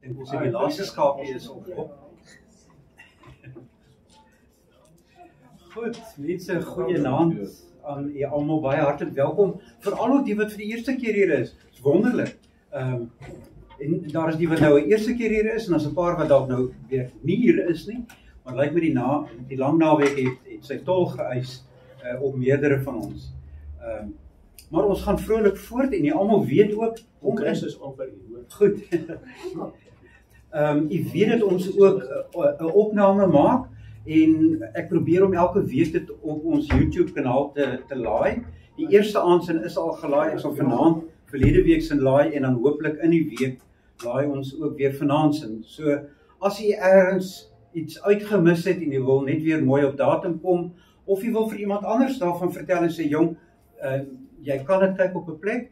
dink ons het die laaste skaapie is op. Goed, mense, goeienaand aan julle almal, baie hartlik welkom. Veral ook die wat vir die eerste keer hier is. Dis wonderlik. En daar is die wat nou 'n eerste keer hier is en daar's 'n paar wat dalk nou weer nie hier is nie. Maar lyk my die lang naweek het sy tol geëis op meerdere van ons. Maar ons gaan vrolik voort en jy almal weet ook Chris is amper hier. Goed. Jy weet dat ons ook 'n opname maak en ek probeer om elke week dit op ons YouTube kanaal te laai. Die eerste aandsin is al gelaai, ek sal vanaand verlede week sin laai en dan hopelik in die week laai ons ook weer vanaand sin. So as jy ergens iets uitgemis het en jy wil net weer mooi op datum kom of jy wil vir iemand anders daarvan vertel en sê jong, jy kan dit kyk op 'n plek.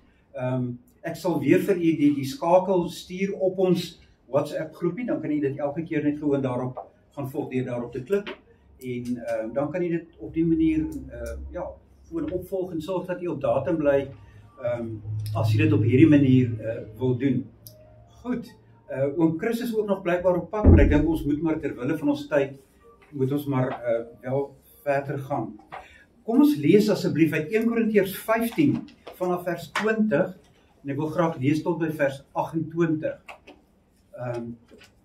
Ek sal weer vir u die skakel stuur op ons WhatsApp groepie, dan kan jy dit elke keer net gewoon daarop gaan volg deur daarop te klik en dan kan jy dit op die manier gewoon opvolg en sorg dat jy op datum bly as jy dit op hierdie manier wil doen. Goed, oom Chris is ook nog blykbaar op pad, maar ek dink ons moet maar terwille van ons tyd moet ons maar wel verder gaan. Kom ons lees asseblief uit 1 Korintiërs 15 vanaf vers 20 en ek wil graag lees tot by vers 28.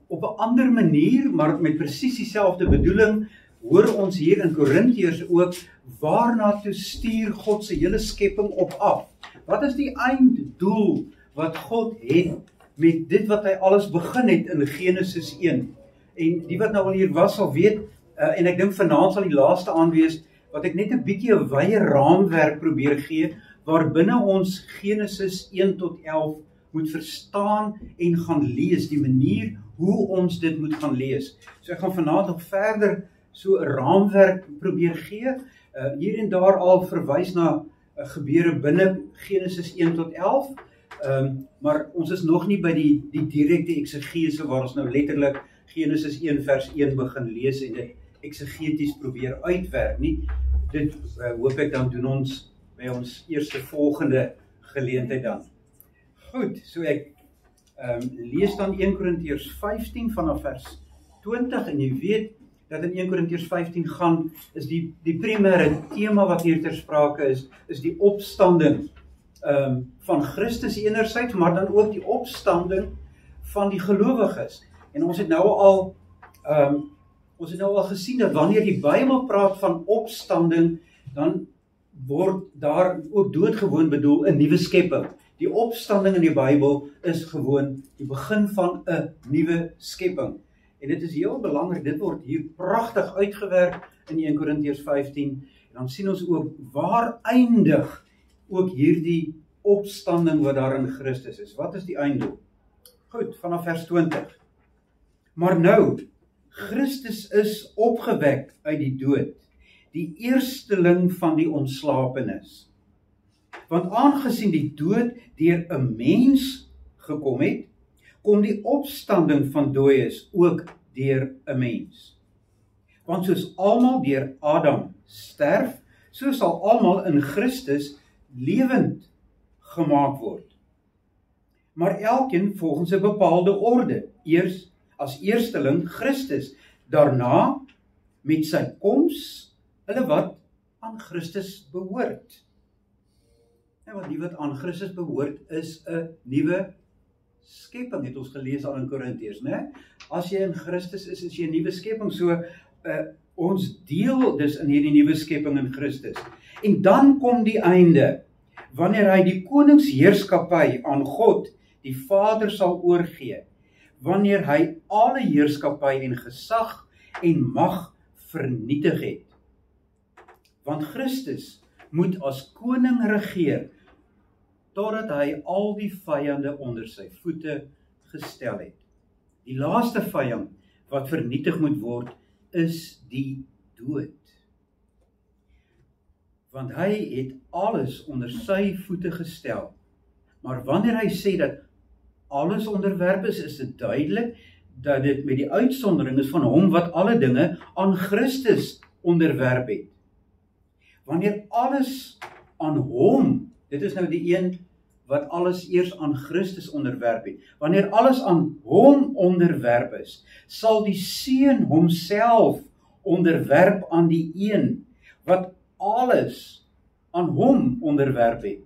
Op 'n ander manier, maar met presies dieselfde bedoeling, hoor ons hier in Korintiërs ook, waarna toe stuur God se hele skepping op af? Wat is die einddoel wat God het met dit wat hy alles begin het in Genesis 1? En die wat nou al hier was sal weet, en ek dink vanaand sal die laaste aanwees, wat ek net 'n bietjie 'n wye raamwerk probeer gee, waarbinne ons Genesis 1 tot 11 moet verstaan en gaan lees, die manier hoe ons dit moet gaan lees. So ek gaan vanaand nog verder so 'n raamwerk probeer gee, hier en daar al verwys na gebeure binne Genesis 1 tot 11, maar ons is nog nie by die direkte eksegese waar ons nou letterlik Genesis 1 vers 1 begin lees en dit eksegeties probeer uitwerk nie. Dit hoop ek dan doen ons by ons eerste volgende geleentheid dan. Goed, so ek lees dan 1 Korintiërs 15 vanaf vers 20 en jy weet dat in 1 Korintiërs 15 gaan, is die primêre tema wat hier ter sprake is die opstanding van Christus enerzijds, maar dan ook die opstanding van die gelowiges. En ons het nou al gesien dat wanneer die Bybel praat van opstanding, dan word daar ook doodgewoon bedoel 'n nuwe skepping. Die opstanding in die Bybel is gewoon die begin van 'n nuwe skepping. En dit is heel belangrik, dit word hier pragtig uitgewerk in 1 Korintiërs 15. En dan sien ons ook waar eindig ook hierdie opstanding wat daar in Christus is. Wat is die einddoel? Goed, vanaf vers 20. Maar nou, Christus is opgewek uit die dood, die eersteling van die ontslapenis. Want aangesien die dood deur 'n mens gekom het, kom die opstanding van dooies ook deur 'n mens. Want soos almal deur Adam sterf, so sal almal in Christus lewend gemaak word. Maar elkeen volgens 'n bepaalde orde. Eers as eersteling Christus, daarna met sy koms hulle wat aan Christus behoort. En wat die wat aan Christus behoort is 'n nuwe skepping, het ons gelees al in Korintiërs, né? As jy in Christus is jy 'n nuwe skepping. So ons deel dus in hierdie nuwe skepping in Christus. En dan kom die einde, wanneer hy die koningsheerskappy aan God, die Vader sal oorgee, wanneer hy alle heerskappy en gesag en mag vernietig het. Want Christus moet as koning regeer, totdat hy al die vyande onder sy voete gestel het. Die laaste vyand wat vernietig moet word, is die dood. Want hy het alles onder sy voete gestel. Maar wanneer hy sê dat alles onderwerp is dit duidelik dat dit met die uitsondering is van hom wat alle dinge aan Christus onderwerp het. Wanneer alles aan hom, dit is nou die een wat alles eers aan Christus onderwerp het. Wanneer alles aan hom onderwerp is, sal die Seun homself onderwerp aan die een wat alles aan hom onderwerp het.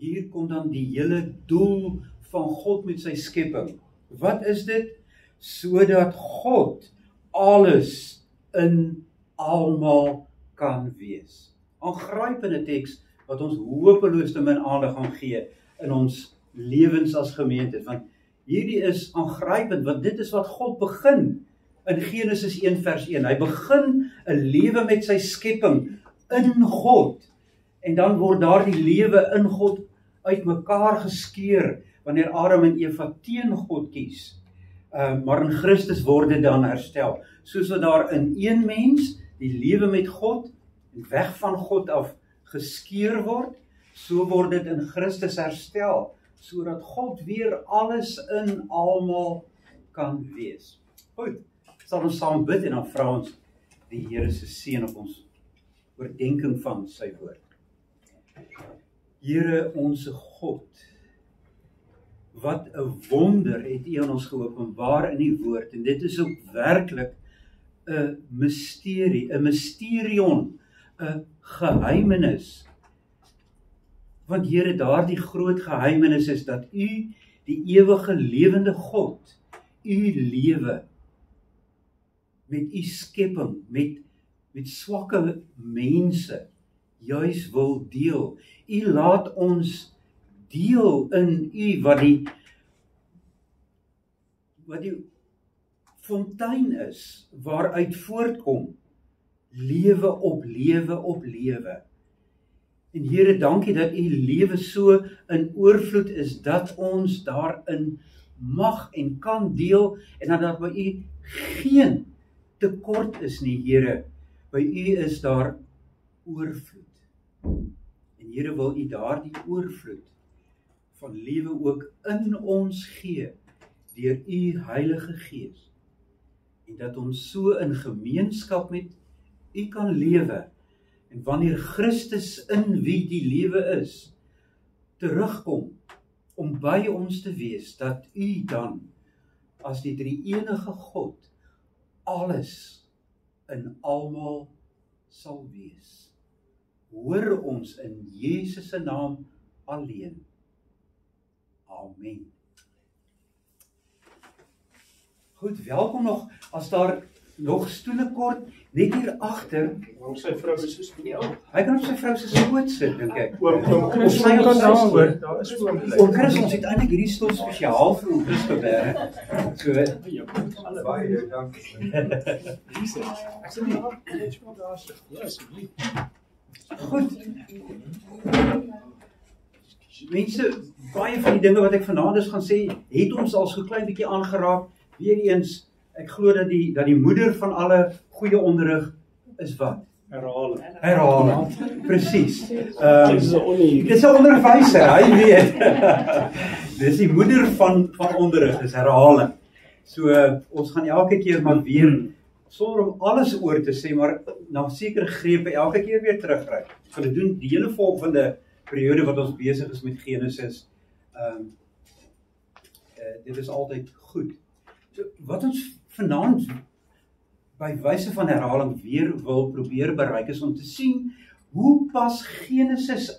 Hier kom dan die hele doel van God met sy skepping. Wat is dit? Sodat God alles in almal kan wees. Aangrypende teks wat ons hopeloos te min aandag gaan gee in ons lewens as gemeente, want hierdie is aangrypend, want dit is wat God begin in Genesis 1 vers 1. Hy begin 'n lewe met sy skepping in God, en dan word daardie lewe in God uitmekaar geskeur wanneer Adam en Eva teen God kies. Maar in Christus word dit dan herstel. Soos wat daar in een mens die lewe met God en weg van God af geskeur word, so word dit in Christus herstel, sodat God weer alles in almal kan wees. Goed, sal ons saam bid en dan vra ons die Here se seën op ons oordenking van sy woord. Here onse God, wat 'n wonder het U aan ons geopenbaar in die woord, en dit is ook werklik 'n misterie, 'n mysterion, 'n geheimenis. Want Here, daardie groot geheimenis is dat U, die ewige lewende God, U lewe met U skepping, met swakke mense, juis wil deel. U laat ons deel in U wat die fontein is, waaruit voortkom lewe op lewe op lewe. En Here, dankie dat U lewe so in oorvloed is, dat ons daarin mag en kan deel, en dat daar by U geen tekort is nie, Here. By U is daar oorvloed. En Here, wil U daardie oorvloed van lewe ook in ons gee, deur U Heilige Gees, en dat ons so in gemeenskap met U kan lewe, en wanneer Christus in wie die lewe is, terugkom, om by ons te wees, dat U dan, as die drie-enige God, alles in almal sal wees. Hoor ons in Jesus se naam alleen. Amen. Goed, welkom nog, as daar nog stoele kort, net hier agter. Sy vrou is so spesiaal. Hy kan op sy vrou se skoot sit, dink ek. Oom Chris Of sy kan op sy daar stoel. hoor. Daar is oom bly. Oom Chris, ons het eintlik hierdie stoel spesiaal vir oom Chris gewerk. So, Baie dankie. Ek sê nie, daar is. Ja, asseblief. goed. Mense, baie van die dinge wat ek vanaand dus gaan sê, het ons al so klein bietjie aangeraak. Weer eens, ek glo dat die moeder van alle goeie onderrig is wat? Herhaling. Presies. Dis 'n onderwyser, hy weet. Dis die moeder van onderrig, dis herhaling. So ons gaan elke keer maar weer, sonder om alles oor te sê, maar na sekere grepe elke keer weer terugry. Ons gaan dit doen die hele volgende periode wat ons besig is met Genesis. Dit is altyd goed. So, wat ons vanaand by wyse van herhaling weer wil probeer bereik is om te sien hoe pas Genesis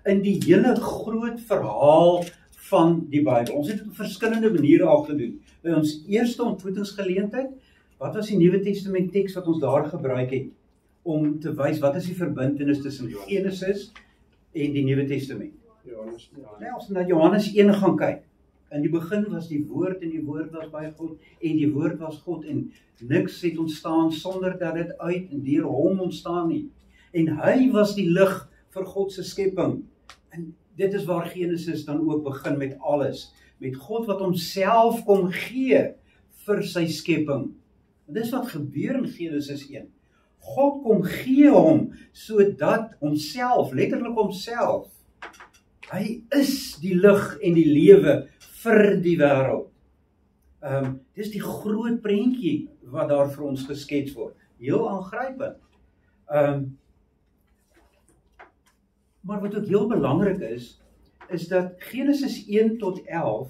in die hele groot verhaal van die Bybel. Ons het dit op verskillende maniere al gedoen. By ons eerste ontmoetingsgeleentheid, wat was die Nuwe Testament teks wat ons daar gebruik het om te wys wat is die verbintenis tussen Genesis en die Nuwe Testament? Johannes. Nee, ons na Johannes 1 gaan kyk. In die begin was die woord en die woord was by God en die woord was God en niks het ontstaan sonder dat dit uit en deur hom ontstaan nie. En hy was die lig vir God se skepping. En dit is waar Genesis dan ook begin met alles. Met God wat homself kom gee vir sy skepping. En dis wat gebeur in Genesis 1. God kom gee hom sodat homself, letterlik homself, hy is die lig en die lewe vir die wêreld. Dis die groot prentjie wat daar vir ons geskets word. Heel aangrypend. Maar wat ook heel belangrik is, is dat Genesis 1 tot 11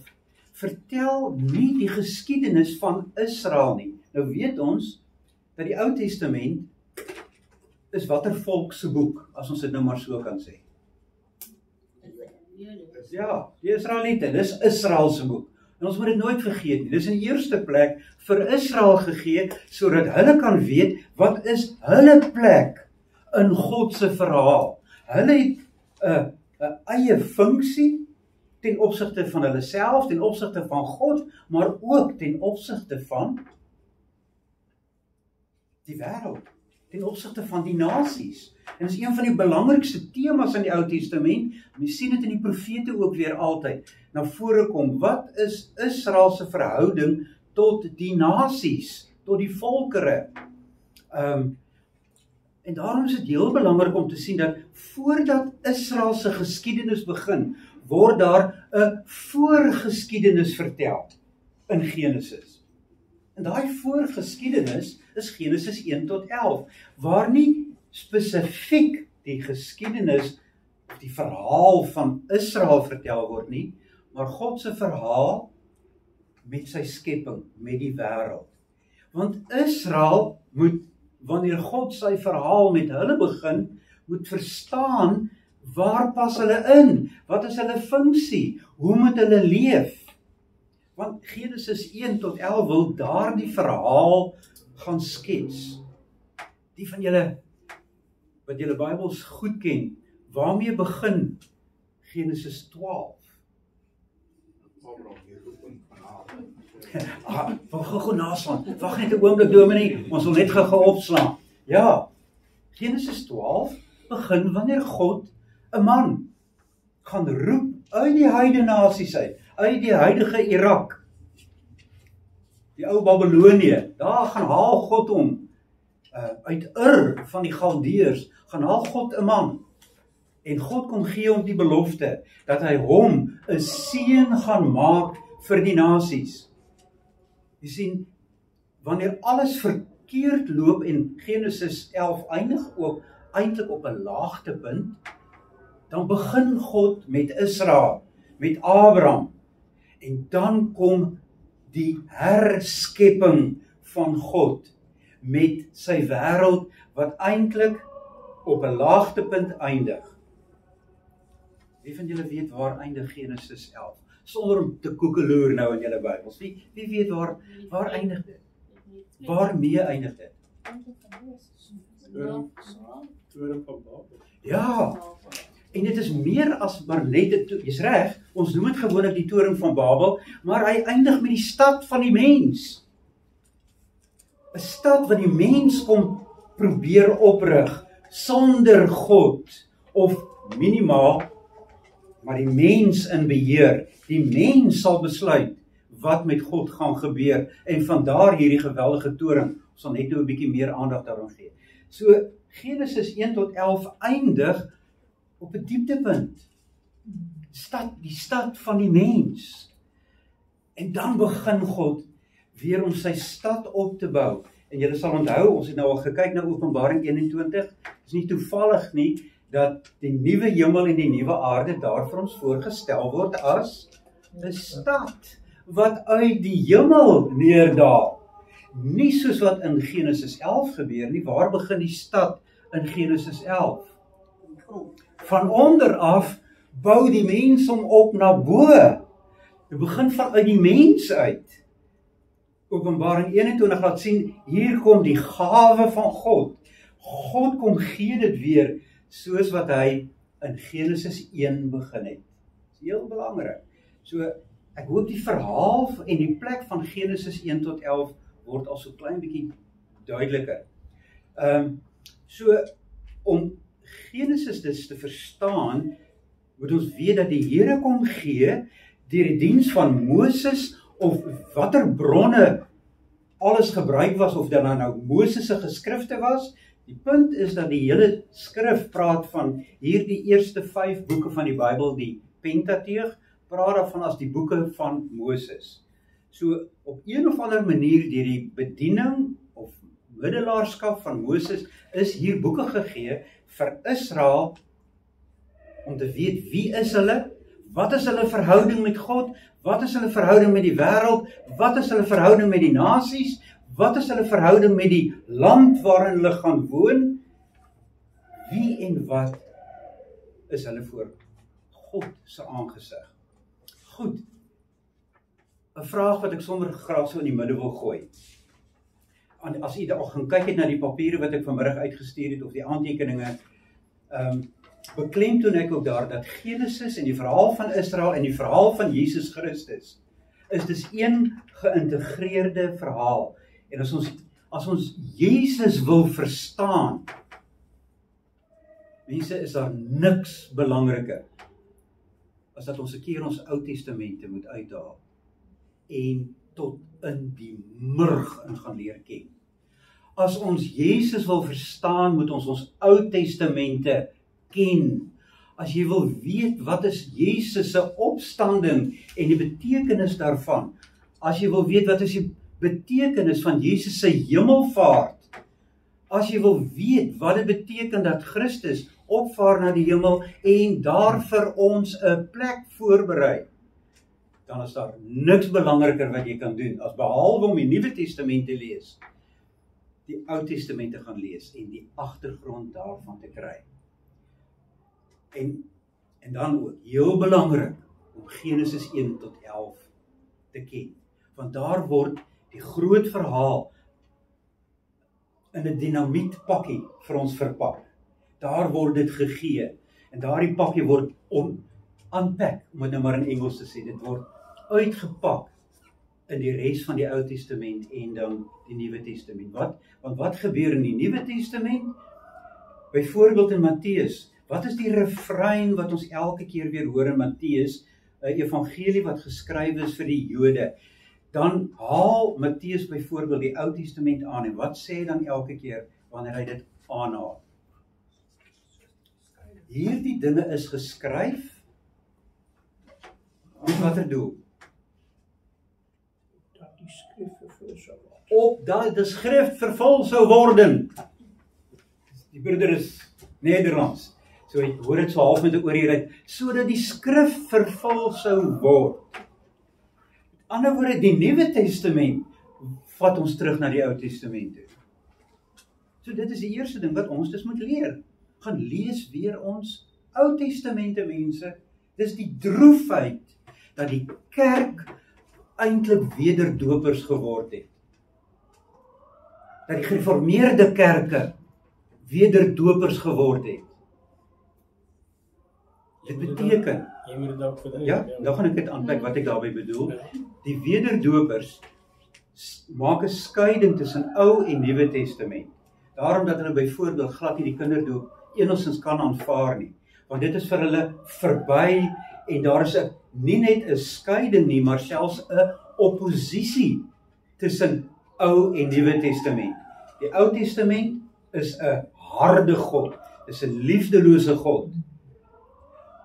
vertel nie die geskiedenis van Israel nie. Nou weet ons dat die Ou Testament is watter volk se boek, as ons dit nou maar so kan sê. Ja, die Israeliete, dis Israel se boek. En ons moet dit nooit vergeet nie. Dis in die eerste plek vir Israel gegee, sodat hulle kan weet, wat is hulle plek in God se verhaal. Hulle het 'n eie funksie ten opsigte van hulle self, ten opsigte van God, maar ook ten opsigte van die wêreld, ten opsigte van die nasies. En dit is een van die belangrikste temas in die Ou Testament. Ons sien dit in die profete ook weer altyd na vore kom. Wat is Israel se verhouding tot die nasies, tot die volkere? En daarom is dit heel belangrik om te sien dat voordat Israel se geskiedenis begin, word daar 'n voorgeskiedenis vertel in Genesis. En daai voorgeskiedenis is Genesis 1 tot 11, waar nie spesifiek die geskiedenis of die verhaal van Israel vertel word nie, maar God se verhaal met sy skepping, met die wêreld. Want Israel moet, wanneer God sy verhaal met hulle begin, moet verstaan, waar pas hulle in? Wat is hulle funksie? Hoe moet hulle leef? Want Genesis 1 tot 11 wil daardie verhaal gaan skets. Die van julle wat julle Bybels goed ken, waarmee begin Genesis 12? Gou naslaan. Wag net 'n oomblik, Dominee, ons wil net gou opslaan. Ja, Genesis 12 begin wanneer God 'n man gaan roep uit die heidene nasies uit die huidige Irak, die ou Babylonië. Daar gaan haal God hom uit Ur van die Galdeërs, gaan haal God 'n man. En God kom gee hom die belofte dat hy hom 'n seun gaan maak vir die nasies. Jy sien, wanneer alles verkeerd loop en Genesis 11 eindig ook eintlik op 'n laagtepunt, dan begin God met Israel, met Abraham, en dan kom die herskepping van God met sy wêreld wat eintlik op 'n laagtepunt eindig. Wie van julle weet waar eindig Genesis 11? Sonder om te koekeloer nou in julle Bybels. Wie weet waar eindig dit? Waarmee eindig dit? Ja, en dit is meer as maar net dit, jy's reg, ons noem dit gewoonlik die toring van Babel, maar hy eindig met die stad van die mens. 'n Stad wat die mens kom probeer oprig, sonder God, of minimaal, maar die mens in beheer. Die mens sal besluit wat met God gaan gebeur, en vandaar hierdie geweldige toring. Ons sal net nou 'n bietjie meer aandag daaraan gee. So, Genesis 1 tot 11 eindig op 'n dieptepunt. Die stad van die mens. En dan begin God weer om sy stad op te bou. En julle sal onthou, ons het nou al gekyk na Openbaring 21. Dit is nie toevallig nie dat die nuwe hemel en die nuwe aarde daar vir ons voorgestel word as 'n stad wat uit die hemel neerdaal. Nie soos wat in Genesis 11 gebeur nie. Waar begin die stad in Genesis 11? Van onder af bou die mens hom op na bo. Dit begin vanuit die mens uit. Openbaring 21 laat sien, hier kom die gawe van God. God kom gee dit weer, soos wat hy in Genesis 1 begin het. Dit is heel belangrik. So, ek hoop die verhaal en die plek van Genesis 1 tot 11 word al so klein bietjie duideliker. So, om Genesis dus te verstaan, moet ons weet dat die Here kom gee, deur die diens van Moses, of watter bronne alles gebruik was, of dit nou Moses se geskrifte was. Die punt is dat die hele skrif praat van hierdie eerste 5 boeke van die Bybel, die Pentateug, praat daarvan as die boeke van Moses. So op een of ander manier deur die bediening of middelaarskap van Moses is hier boeke gegee vir Israel om te weet wie is hulle, Wat is hulle verhouding met God? Wat is hulle verhouding met die wêreld? Wat is hulle verhouding met die nasies? Wat is hulle verhouding met die land waarin hulle gaan woon? Wie en wat is hulle voor God se aangesig? Goed. 'n Vraag wat ek sommer graag so in die midde wil gooi. As u al gaan kyk het na die papiere wat ek vanmiddag uitgestuur het of die aantekeninge, beklemtoon ek ook daar dat Genesis en die verhaal van Israel en die verhaal van Jesus Christus is dus een geïntegreerde verhaal. En as ons Jesus wil verstaan, mense, is daar niks belangriker as dat ons 'n keer ons Ou Testamente moet uithaal en tot in die murg in gaan leer ken. As ons Jesus wil verstaan, moet ons Ou Testamente ken. As jy wil weet wat is Jesus se opstanding en die betekenis daarvan, as jy wil weet wat is die betekenis van Jesus se hemelvaart, as jy wil weet wat dit beteken dat Christus opvaar na die hemel en daar vir ons 'n plek voorberei, dan is daar niks belangriker wat jy kan doen, as behalwe om die Nuwe Testament te lees, die Ou Testament te gaan lees en die agtergrond daarvan te kry. En dan ook, heel belangrik, om Genesis 1 tot 11 te ken. Want daar word die groot verhaal in 'n dinamietpakkie vir ons verpak. Daar word dit gegee. En daardie pakkie word unpack, om dit nou maar in Engels te sê. Dit word uitgepak in die res van die Ou Testament en dan die Nuwe Testament. Want wat gebeur in die Nuwe Testament? Byvoorbeeld in Matteus, wat is die refrein wat ons elke keer weer hoor in Matteus, 'n evangelie wat geskryf is vir die Jode? Dan haal Matteus byvoorbeeld die Ou Testament aan, en wat sê dan elke keer wanneer hy dit aanhaal? Hierdie dinge is geskryf met watter doel? Dat die skrif vervul sou word. Opdat die skrif vervul sou worden. Die broeder is Nederlands. So ek hoor dit so half met 'n oorhierheid, sodat die skrif vervul sou word. Met ander woorde, die Nuwe Testament vat ons terug na die Ou Testament toe. So dit is die eerste ding wat ons dus moet leer. Gaan lees weer ons Ou Testamente, mense. Dis die droefheid dat die kerk eintlik wederdopers geword het. Dat die gereformeerde kerke wederdopers geword het. Dit beteken, jy moet dit ook verduidelik. ja, dan gaan ek dit aankyk wat ek daarmee bedoel. Die wederdopers maak 'n skeiding tussen Ou en Nuwe Testament. Daarom dat hulle byvoorbeeld glad nie die kinderdoop enigstens kan aanvaar nie. Want dit is vir hulle verby en daar is nie net 'n skeiding nie, maar selfs 'n opposisie tussen Ou en Nuwe Testament. Die Ou Testament is 'n harde God, is 'n liefdelose God.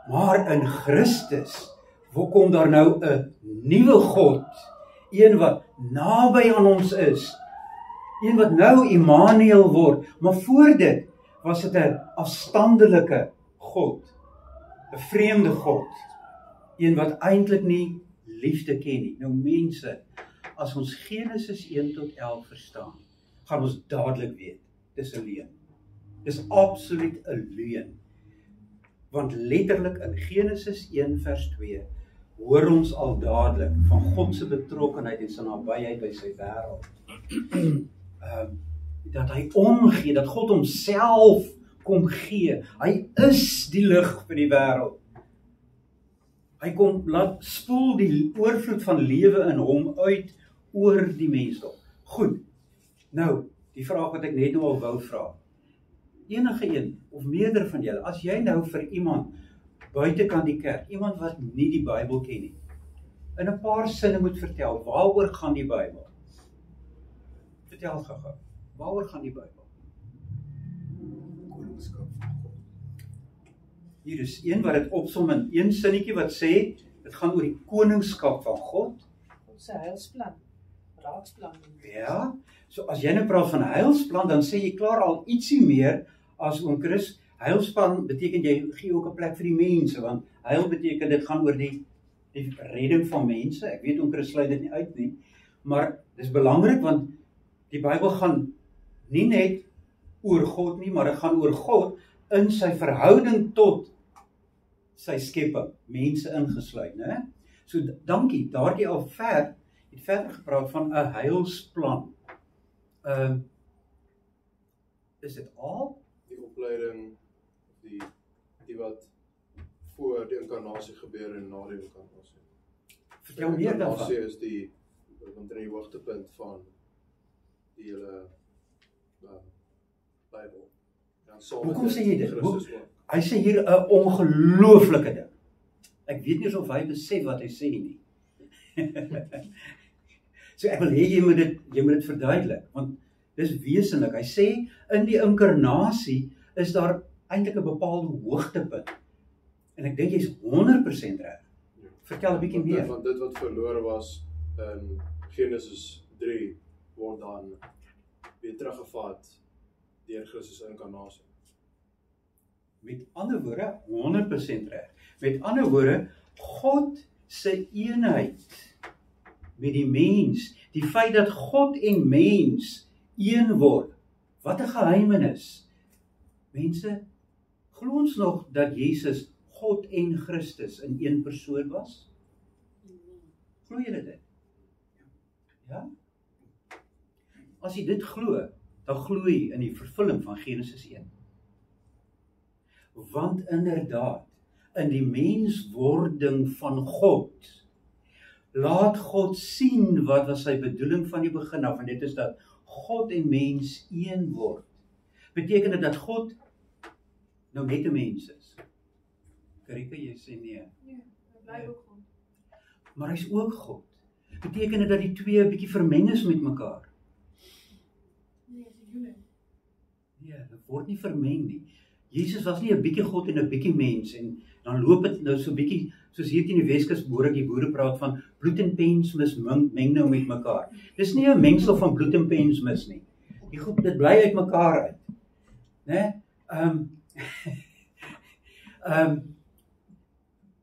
Maar in Christus kom daar nou 'n nuwe God, een wat naby aan ons is, een wat nou Immanuel word, maar voor dit was dit 'n afstandelike God, 'n vreemde God, een wat eintlik nie liefde ken nie. Nou mense, as ons Genesis 1 tot 11 verstaan, gaan ons dadelik weet, dis 'n leuen. Dis absoluut 'n leuen. Want letterlik in Genesis 1 vers 2 hoor ons al dadelik van God se betrokkenheid en sy nabyheid by sy wêreld. Dat hy omgee, dat God homself kom gee. Hy is die lig vir die wêreld. Hy kom laat spoel die oorvloed van lewe in hom uit oor die mensdom. Goed. Nou, die vraag wat ek net nou al wou vra. Enige een of meerdere van julle, as jy nou vir iemand buitekant die kerk, iemand wat nie die Bybel ken nie, in 'n paar sinne moet vertel, waaroor gaan die Bybel? Vertel gou-gou. Waaroor gaan die Bybel? Koningskap van God. Hier is een wat dit opsom in een sinnetjie wat sê, dit gaan oor die koningskap van God. God se heilsplan, raadsplan. Ja, so as jy nou praat van heilsplan, dan sê jy klaar al ietsie meer as oom Chris, Heilsplan beteken jy gee ook 'n plek vir die mense, want heil beteken dit gaan oor die redding van mense. Ek weet Chris sluit dit nie uit nie, maar dis belangrik want die Bybel gaan nie net oor God nie, maar dit gaan oor God in sy verhouding tot sy skepping, mense ingesluit, né? So dankie, daardie al het verder gepraat van 'n heilsplan. Is dit al? Die opleiding, die wat voor die inkarnasie gebeur en na die inkarnasie. Vertel meer daarvan. Inkarnasie is die hoogtepunt van die hele Bybel. Hoekom sê jy dit? Hy sê hier 'n ongelooflike ding. Ek weet nie of hy besef wat hy sê nie. So ek wil hê jy moet dit verduidelik, want dis wesenlik. Hy sê in die inkarnasie is daar eintlik 'n bepaalde hoogtepunt. En ek dink jy's 100% reg. Vertel 'n bietjie meer. Want dit wat verlore was in Genesis 3 word dan weer teruggevat deur Christus inkarnasie. Met ander woorde, 100% reg. Met ander woorde, God se eenheid met die mens, die feit dat God en mens een word. Wat 'n geheimenis. Mense, glo ons nog dat Jesus God en Christus in een persoon was? Glo julle dit? Ja? As jy dit glo, dan glo jy in die vervulling van Genesis 1. Want inderdaad, in die menswording van God, laat God sien wat was sy bedoeling van die begin af, en dit is dat God en mens een word. Beteken dit dat God nou net 'n mens is? Karika, jy sê nee. Nee, hy bly ook God. Maar hy's ook God. Beteken dit dat die twee 'n bietjie vermeng is met mekaar? Nee, dis 'n unit. Nee, dit word nie vermeng nie. Jesus was nie 'n bietjie God en 'n bietjie mens, en dan loop dit nou so 'n bietjie, soos hier in die Weskus die boere praat van bloed en pensmis meng nou met mekaar. Dis nie 'n mengsel van bloed en pensmis nie. Die goed, dit bly uit mekaar uit. Né?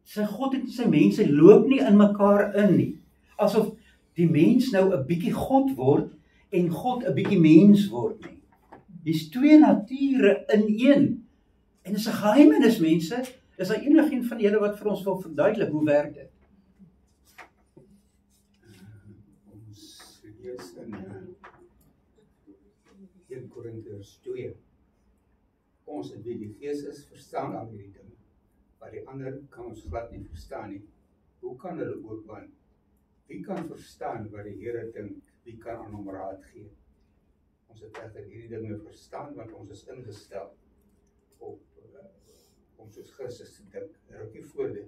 Sy God en sy mense loop nie in mekaar in nie. Asof die mens nou 'n bietjie God word en God 'n bietjie mens word nie. Dis twee nature in een. En dis 'n geheimenis, mense. Is daar enigiemand van julle wat vir ons wil verduidelik hoe werk dit? Ons lees in 1 Korintiërs 2. Ons het wie die Gees is, verstaan al hierdie dinge, maar die ander kan ons glad nie verstaan nie. Hoe kan hulle ook want? Wie kan verstaan wat die Here dink? Wie kan aan hom raad gee? Ons het egter hierdie dinge verstaan, want ons is ingestel op om soos Christus te dink. Rukkie voor dit.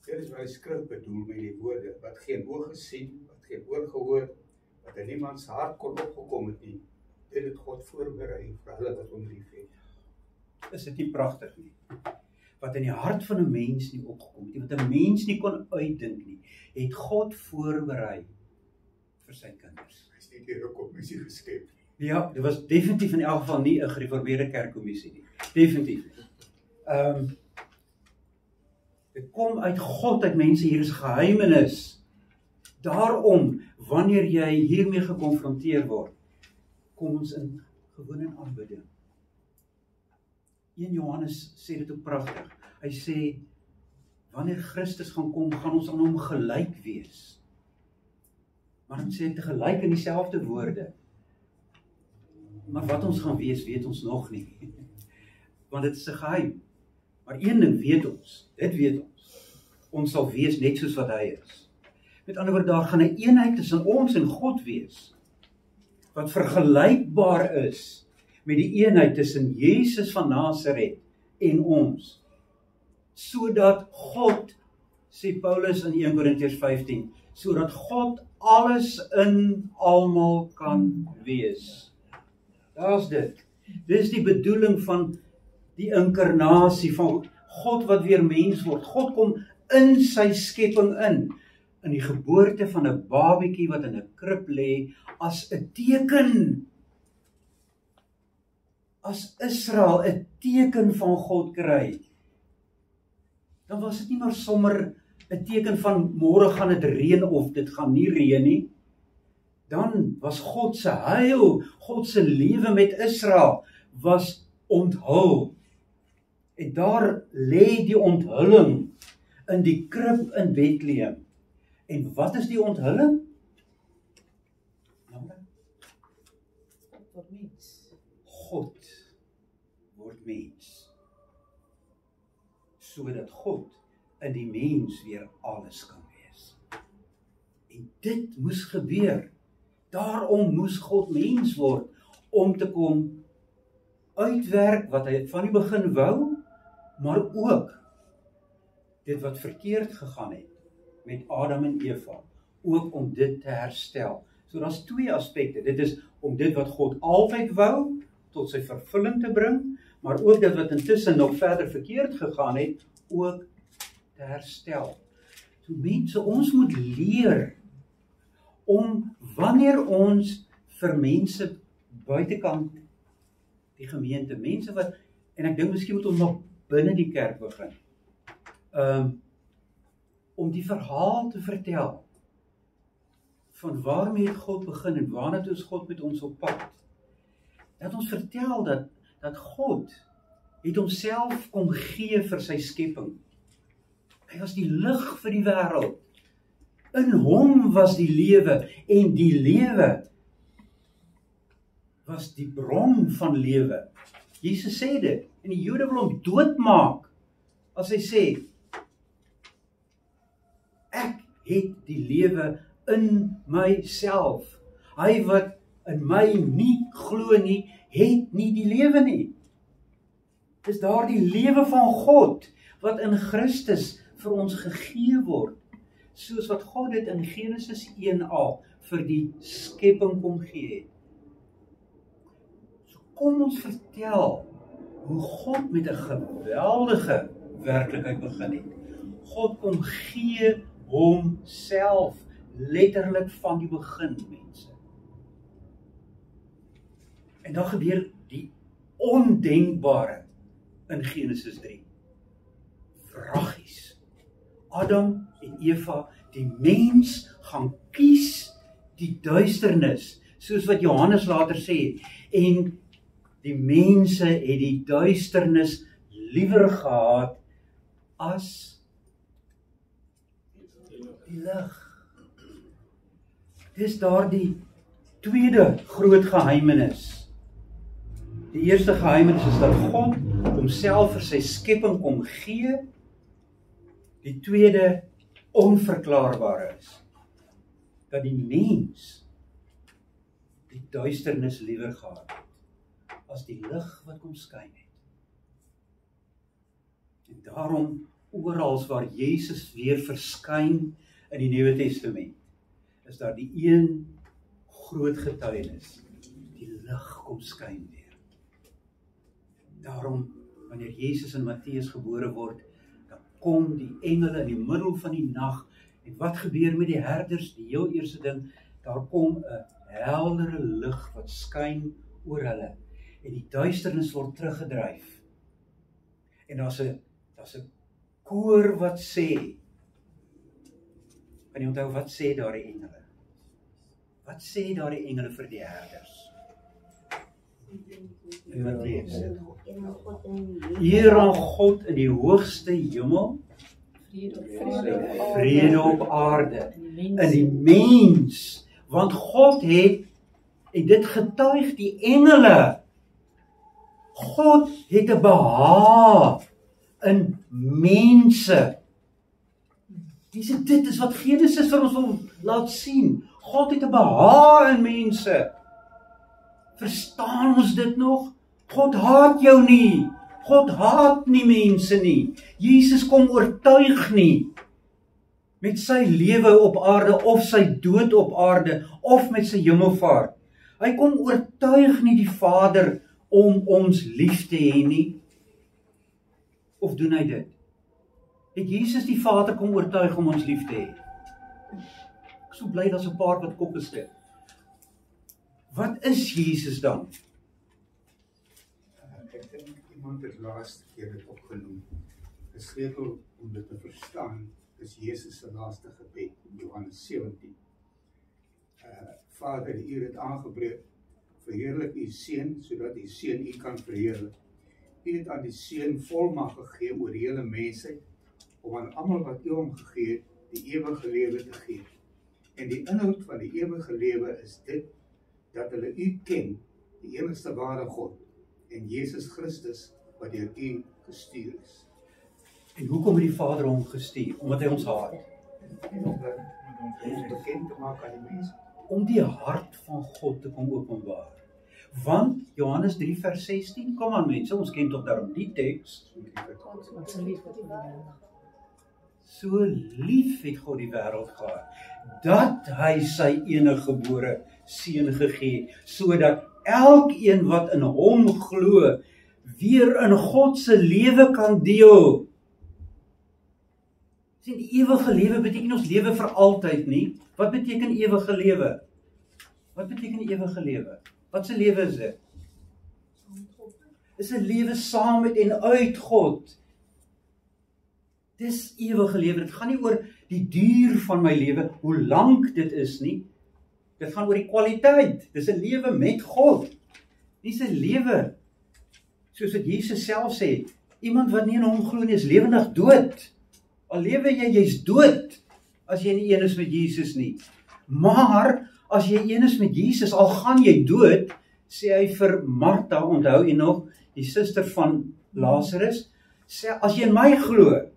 Dit is wat die skrif bedoel met die woorde, wat geen oog gesien, wat geen oor gehoor, wat in niemand se hart kon opgekom het nie. Dit het God voorberei vir hulle wat hom liefhet. Is dit nie pragtig nie? Wat in die hart van 'n mens nie opgekom het nie, wat 'n mens nie kon uitdink nie, het God voorberei vir sy kinders. Hy is nie deur 'n kommissie geskep nie. Ja, dit was definitief in elk geval nie 'n gereformeerde kerkkommissie nie. Definitief. Dit kom uit God, uit mense, hier is geheimenis. Daarom, wanneer jy hiermee gekonfronteer word, kom ons in gewone aanbidding. 1 Johannes sê dit ook pragtig. Hy sê, wanneer Christus gaan kom, gaan ons aan hom gelyk wees. Maar dan sê hy tegelyk in dieselfde woorde. Maar wat ons gaan wees, weet ons nog nie. Want dit is 'n geheim. Maar een ding weet ons, dit weet ons. Ons sal wees net soos wat hy is. Met ander woorde, daar gaan 'n eenheid tussen ons en God wees, wat vergelykbaar is met die eenheid tussen Jesus van Nasaret en ons. Sodat God, sê Paulus in 1 Korintiërs 15, sodat God alles in almal kan wees. Daar's dit. Dis die bedoeling van die inkarnasie van God wat weer mens word. God kom in sy skepping in die geboorte van 'n babietjie wat in 'n krib lê, as 'n teken as Israel 'n teken van God kry, dan was dit nie maar sommer 'n teken van môre gaan dit reën of dit gaan nie reën nie. Dan was God se heil, God se lewe met Israel was onthul. En daar lê die onthulling in die krib in Bethlehem. En wat is die onthulling? God word mens. Sodat God in die mens weer alles kan wees. En dit moes gebeur. Daarom moes God mens word, om te kom uitwerk wat hy van die begin wou, maar ook dit wat verkeerd gegaan het met Adam en Eva, ook om dit te herstel. So daar's twee aspekte. Dit is om dit wat God altyd wou, tot sy vervulling te bring, maar ook dit wat intussen nog verder verkeerd gegaan het, ook te herstel. So mense, ons moet leer om wanneer ons vir mense buitekant die gemeente, mense wat, en ek dink miskien moet ons nog binne die kerk begin, om die verhaal te vertel van waarmee het God begin en waarna toe is God met ons op pad. Dat ons vertel dat God het homself kom gee vir sy skepping. Hy was die lig vir die wêreld. In hom was die lewe en die lewe was die bron van lewe. Jesus sê dit en die Jode wil hom doodmaak as hy sê ek het die lewe in myself. Hy wat in my nie glo nie, het nie die lewe nie. Dis daar die lewe van God wat in Christus vir ons gegee word, soos wat God dit in Genesis 1a vir die skepping kom gee het. So kom ons vertel hoe God met 'n geweldige werklikheid begin het. God kom gee homself letterlik van die begin, mense. En dan gebeur die ondenkbare in Genesis 3. Wraggies. Adam en Eva, die mens gaan kies die duisternis, soos wat Johannes later sê, en die mense het die duisternis liewer gehad as die lig. Dis daar die tweede groot geheimenis. Die eerste geheimenis is dat God homself vir sy skepping kom gee. Die tweede onverklaarbare is dat die mens die duisternis liewer gehad het as die lig wat kom skyn het. En daarom oral waar Jesus weer verskyn in die Nuwe Testament, is daar die een groot getuienis, die lig kom skyn weer. Daarom, wanneer Jesus in Matteus gebore word, dan kom die engele in die middel van die nag, en wat gebeur met die herders? Die heel eerste ding, daar kom 'n heldere lig wat skyn oor hulle, en die duisternis word teruggedryf. En daar's 'n koor wat sê, kan jy onthou wat sê daar die engele? Wat sê daar die engele vir die herders? Eer aan God in die hoogste hemel, vrede op aarde, in die mens, want God het, en dit getuig die engele, God het 'n behaag in mense. Dit is wat Genesis vir ons wil laat sien. God het 'n behaag in mense. Verstaan ons dit nog? God haat jou nie. God haat nie mense nie. Jesus kom oortuig nie met sy lewe op aarde of sy dood op aarde of met sy hemelvaart. Hy kom oortuig nie die Vader om ons lief te hê nie. Of doen hy dit? Het Jesus die Vader kom oortuig om ons lief te hê? Ek is so bly daar's 'n paar wat koppe skud. Wat is Jesus dan? Iemand het laaste keer dit opgenoem. 'n Sleutel om dit te verstaan is Jesus se laaste gebed in Johannes 17. Vader, U het aangebreek, verheerlik U Seun, sodat U Seun U kan verheerlik. U het aan die Seun volmag gegee oor die hele mensheid, om aan almal wat U hom gegee het, die ewige lewe te gee. En die inhoud van die ewige lewe is dit, dat hulle U ken, die enigste ware God, en Jesus Christus, wat deur U gestuur is. En hoekom het die Vader hom gestuur? Omdat hy ons haat. En om ons bekend te maak aan die mense. Om die hart van God te kom openbaar. Want Johannes 3 vers 16, kom aan mense, ons ken toch daarom die teks. So lief het God die wêreld gehad, dat hy sy eniggebore seun gegee, sodat elkeen wat in hom glo, weer in God se lewe kan deel. Sien, die ewige lewe beteken ons lewe vir altyd nie. Wat beteken ewige lewe? Wat beteken ewige lewe? Wat se lewe is dit? Is 'n lewe saam met en uit God. Dis ewige lewe. Dit gaan nie oor die duur van my lewe, hoe lank dit is nie. Dit gaan oor die kwaliteit. Dis 'n lewe met God. Dis 'n lewe, soos wat Jesus self sê, iemand wat nie in hom glo nie is lewendig dood. Al lewe jy, jy's dood, as jy nie een is met Jesus nie. Maar, as jy een is met Jesus, al gaan jy dood, sê hy vir Martha, onthou jy nog, die suster van Lazarus, sê, as jy in my glo,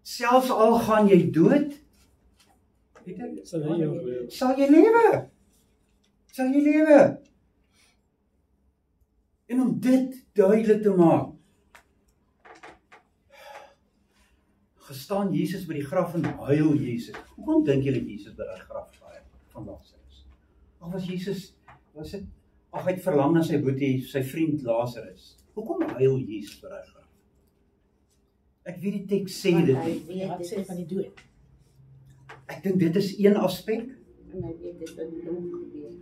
selfs al gaan jy dood, sal jy lewe. Sal jy lewe. En om dit duidelik te maak, gestaan Jesus by die graf en huil Jesus. Hoekom dink julle Jesus by die graf van Lazarus? Of was Jesus, hy het verlang na sy boetie, sy vriend Lazarus. Hoekom huil Jesus by die graf? Ek weet die teks sê dit nie. Wat sê van die dood? Ek dink dit is een aspek. En hy weet dit wat met hom gebeur.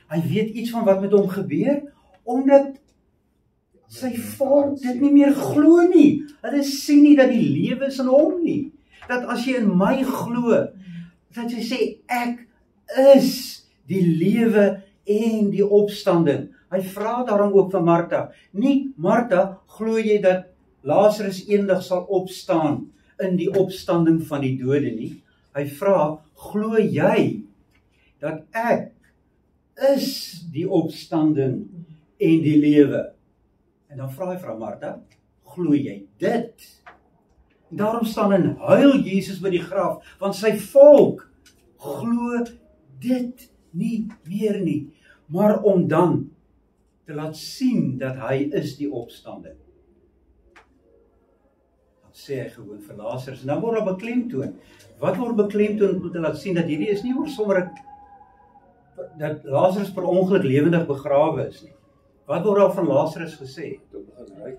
Hy weet iets van wat met hom gebeur, omdat sy volk dit nie meer glo nie. Hulle sien nie dat die lewe is in hom nie. Dat as jy in my glo, dat jy sê, ek is die lewe en die opstanding. Hy vra daarom ook van Martha, nie Martha, glo jy dat Lazarus eendag sal opstaan in die opstanding van die dode nie? Hy vra, glo jy dat ek is die opstanding en die lewe? En dan vra hy vir Martha, glo jy dit? En daarom staan en huil Jesus by die graf, want sy volk glo dit nie meer nie, maar om dan te laat sien dat hy is die opstanding. Dan sê hy gewoon vir Lazarus, en dan word daar beklemtoon. Wat word beklemtoon om te laat sien dat hierdie is nie oor sommer dat Lazarus per ongeluk lewendig begrawe is nie. Wat word daar van Lazarus gesê? Toe begin ruik.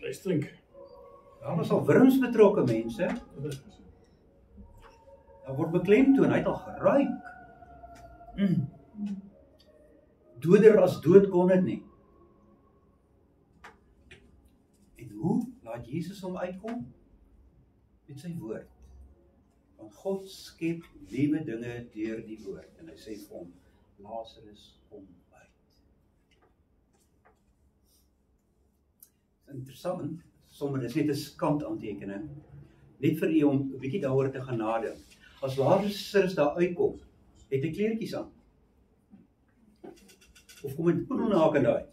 Hy stink. Daar was al wurms betrokke mense. Daar word beklemtoon, hy het al geruik. Doder as dood kon dit nie. En hoe laat Jesus hom uitkom? Met sy woord. Want God skep nuwe dinge deur die woord. En hy sê vir hom, Lazarus, kom uit. Interessant, sommer is net 'n kantaantekening, net vir u om 'n bietjie daaroor te gaan nadink. As Lazarus daar uitkom, het hy kleertjies aan? Of kom hy poedelnaak in daai?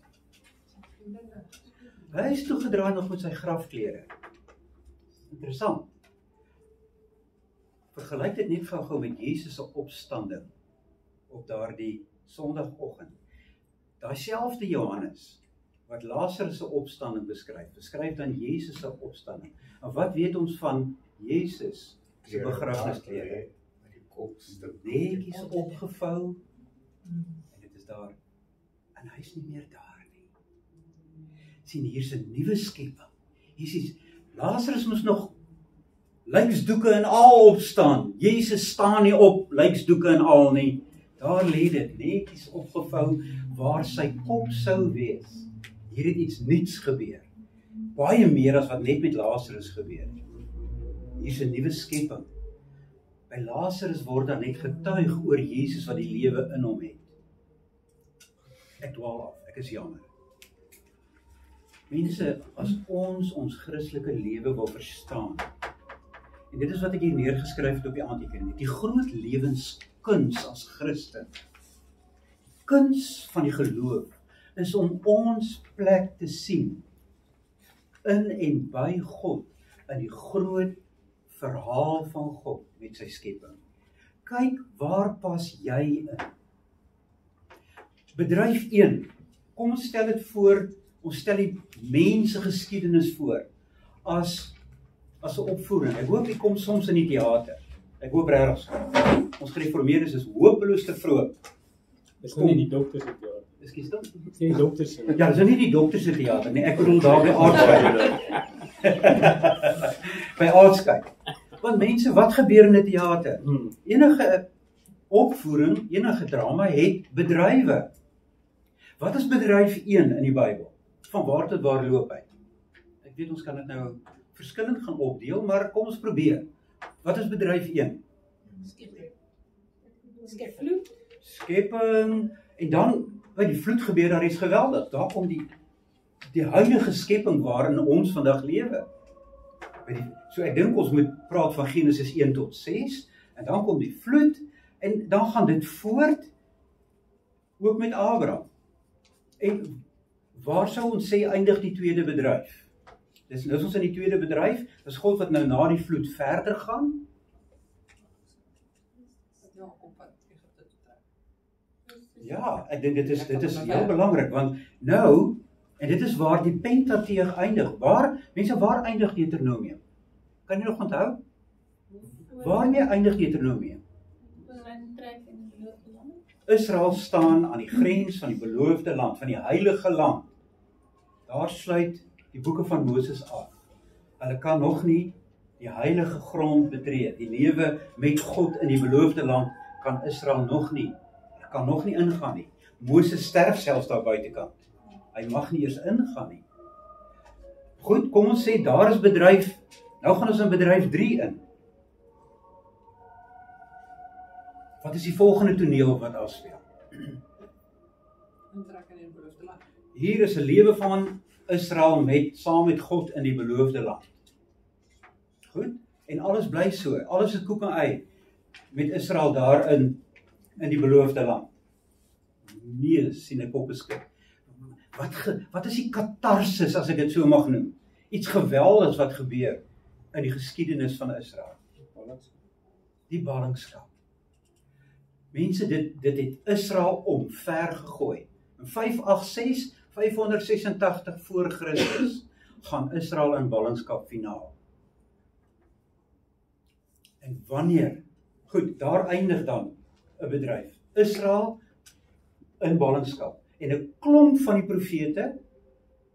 Hy is toegedraai nog met sy grafklere. Interessant. Vergelyk dit net gou met Jesus se opstanding op daardie Sondagoggend. Daai selfde Johannes wat Lazarus se opstanding beskryf dan Jesus se opstanding. En wat weet ons van Jesus se begrafnisklere? Met die kop netjies opgevou. En dit is daar. En hy is nie meer daar nie. Sien, hier's 'n nuwe skepping. Hier Lazarus moes nog lijksdoeke en al opstaan. Jesus staan nie op lijksdoeke en al nie. Daar lê dit netjies opgevou waar sy kop sou wees. hier het iets nuuts gebeur. Baie meer as wat net met Lazarus gebeur het. Hier's 'n nuwe skepping. By Lazarus word dan net getuig oor Jesus wat die lewe in hom het. Ek dwaal af, ek is jammer. Mense, as ons Christelike lewe wil verstaan, en dit is wat ek hier neergeskryf het op die aantekening, die groot lewenskuns as Christen, kuns van die geloof, is om ons plek te sien, in en by God, in die groot verhaal van God met sy skepping. Kyk, waar pas jy in? Bedryf 1, kom ons stel dit voor, ons stel die mensgeskiedenis voor, as 'n opvoering. Ek hoop jy kom soms in die teater. Ek hoop regtig. Ons gereformeerdes is hopeloos te vroeg. Dis nou nie die dokters se teater. Ekskuus dan? Dis nie die dokters se. Ja, dis nie die dokters se teater nie. Ek bedoel daar by Aardskei. By Aardskei. Want mense, wat gebeur in 'n teater? Enige opvoering, enige drama het bedrywe. Wat is bedryf 1 in die Bybel? Van waar tot waar loop hy? Ek weet ons kan dit nou verskillend gaan opdeel, maar kom ons probeer. Wat is bedryf 1? Skepping, en dan, by die vloed gebeur daar iets geweldig. Daar kom die huidige skepping waarin ons vandag lewe. So ek dink ons moet praat van Genesis 1 tot 6, en dan kom die vloed, en dan gaan dit voort, ook met Abraham. En waar sou ons sê eindig die tweede bedryf? Dis nou ons in die tweede bedryf, dis God wat nou na die vloed verder gaan. Ja, ek dink dit is heel belangrik, want nou, en dit is waar die Pentateeg eindig. Waar eindig Deuteronomium? Kan jy nog onthou? Waarmee eindig Deuteronomium? Israel staan aan die grens van die beloofde land, van die heilige land. Daar sluit die boeke van Moses af. Hulle kan nog nie die heilige grond betree. Die lewe met God in die beloofde land kan Israel nog nie ingaan nie. Moses sterf selfs daar buitekant. Hy mag nie eers ingaan nie. Goed, kom ons sê daar is bedryf. Nou gaan ons in bedryf 3 in. Wat is die volgende toneel wat afspeel? Hier is 'n lewe van Israel saam met God in die beloofde land. Goed? En alles bly so. Alles is koek en ei met Israel daar in die beloofde land. Nee, sien ek op beskik. Wat is die katarsis, as ek dit so mag noem? Iets geweldigs wat gebeur in die geskiedenis van Israel. Die ballingskap. Mense, dit het Israel omver gegooi. In 586 voor Christus gaan Israel in ballingskap finaal. En wanneer? Goed, daar eindig dan 'n bedryf. Israel in ballingskap. En 'n klomp van die profete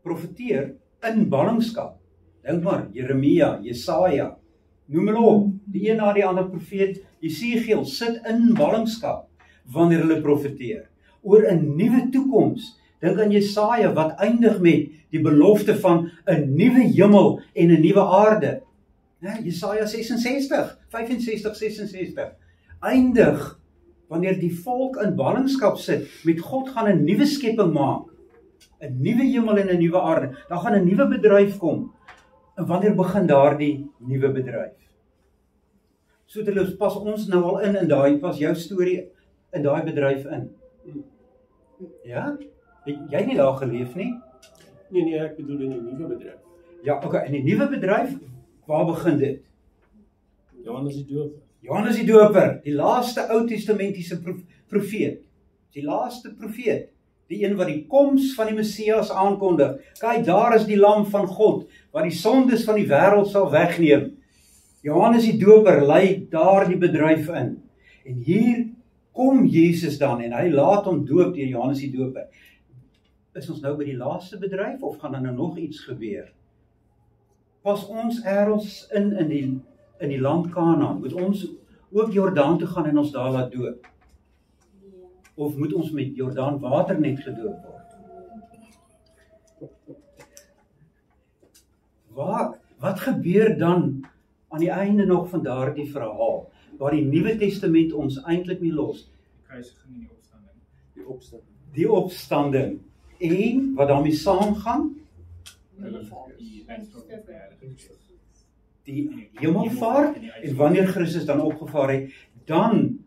profeteer in ballingskap. Dink maar, Jeremia, Jesaja, noem hulle op. Die een na die ander profeet, Jesegiel, sit in ballingskap wanneer hulle profeteer oor 'n nuwe toekoms. Dink aan Jesaja wat eindig met die belofte van 'n nuwe hemel en 'n nuwe aarde. Jesaja 65 eindig wanneer die volk in ballingskap sit met God gaan 'n nuwe skepping maak. 'n Nuwe hemel en 'n nuwe aarde. Dan gaan 'n nuwe bedryf kom. En wanneer begin daardie nuwe bedryf? So dit pas ons nou al in daai, pas jou storie in daai bedryf in. Ja? Het jy nie daar geleef nie? Nee, ek bedoel in die nuwe bedryf. Ja, okay, in die nuwe bedryf, waar begin dit? Johannes die Doper. Johannes die Doper, die laaste Ou Testamentiese profeet. Die laaste profeet. Die een wat die koms van die Messias aankondig. Kyk, daar is die lam van God, wat die sondes van die wêreld sal wegneem. Johannes die Doper lei daar die bedryf in. En hier kom Jesus dan, en hy laat hom doop deur Johannes die Doper. Is ons nou by die laaste bedryf, of gaan daar nou nog iets gebeur? Pas ons eers in die land Kanaan, moet ons ook Jordaan toe gaan en ons daar laat doop? Of moet ons met Jordaan water net gedoop word? Wat gebeur dan aan die einde nog van daardie verhaal, waar die Nuwe Testament ons eintlik nie los? Die kruisiging en die opstanding. Die opstanding. Die opstanding, en wat daarmee saamgaan, Die uitstort van die Heilige Gees. die hemelvaart, en wanneer Christus dan opgevaar het, dan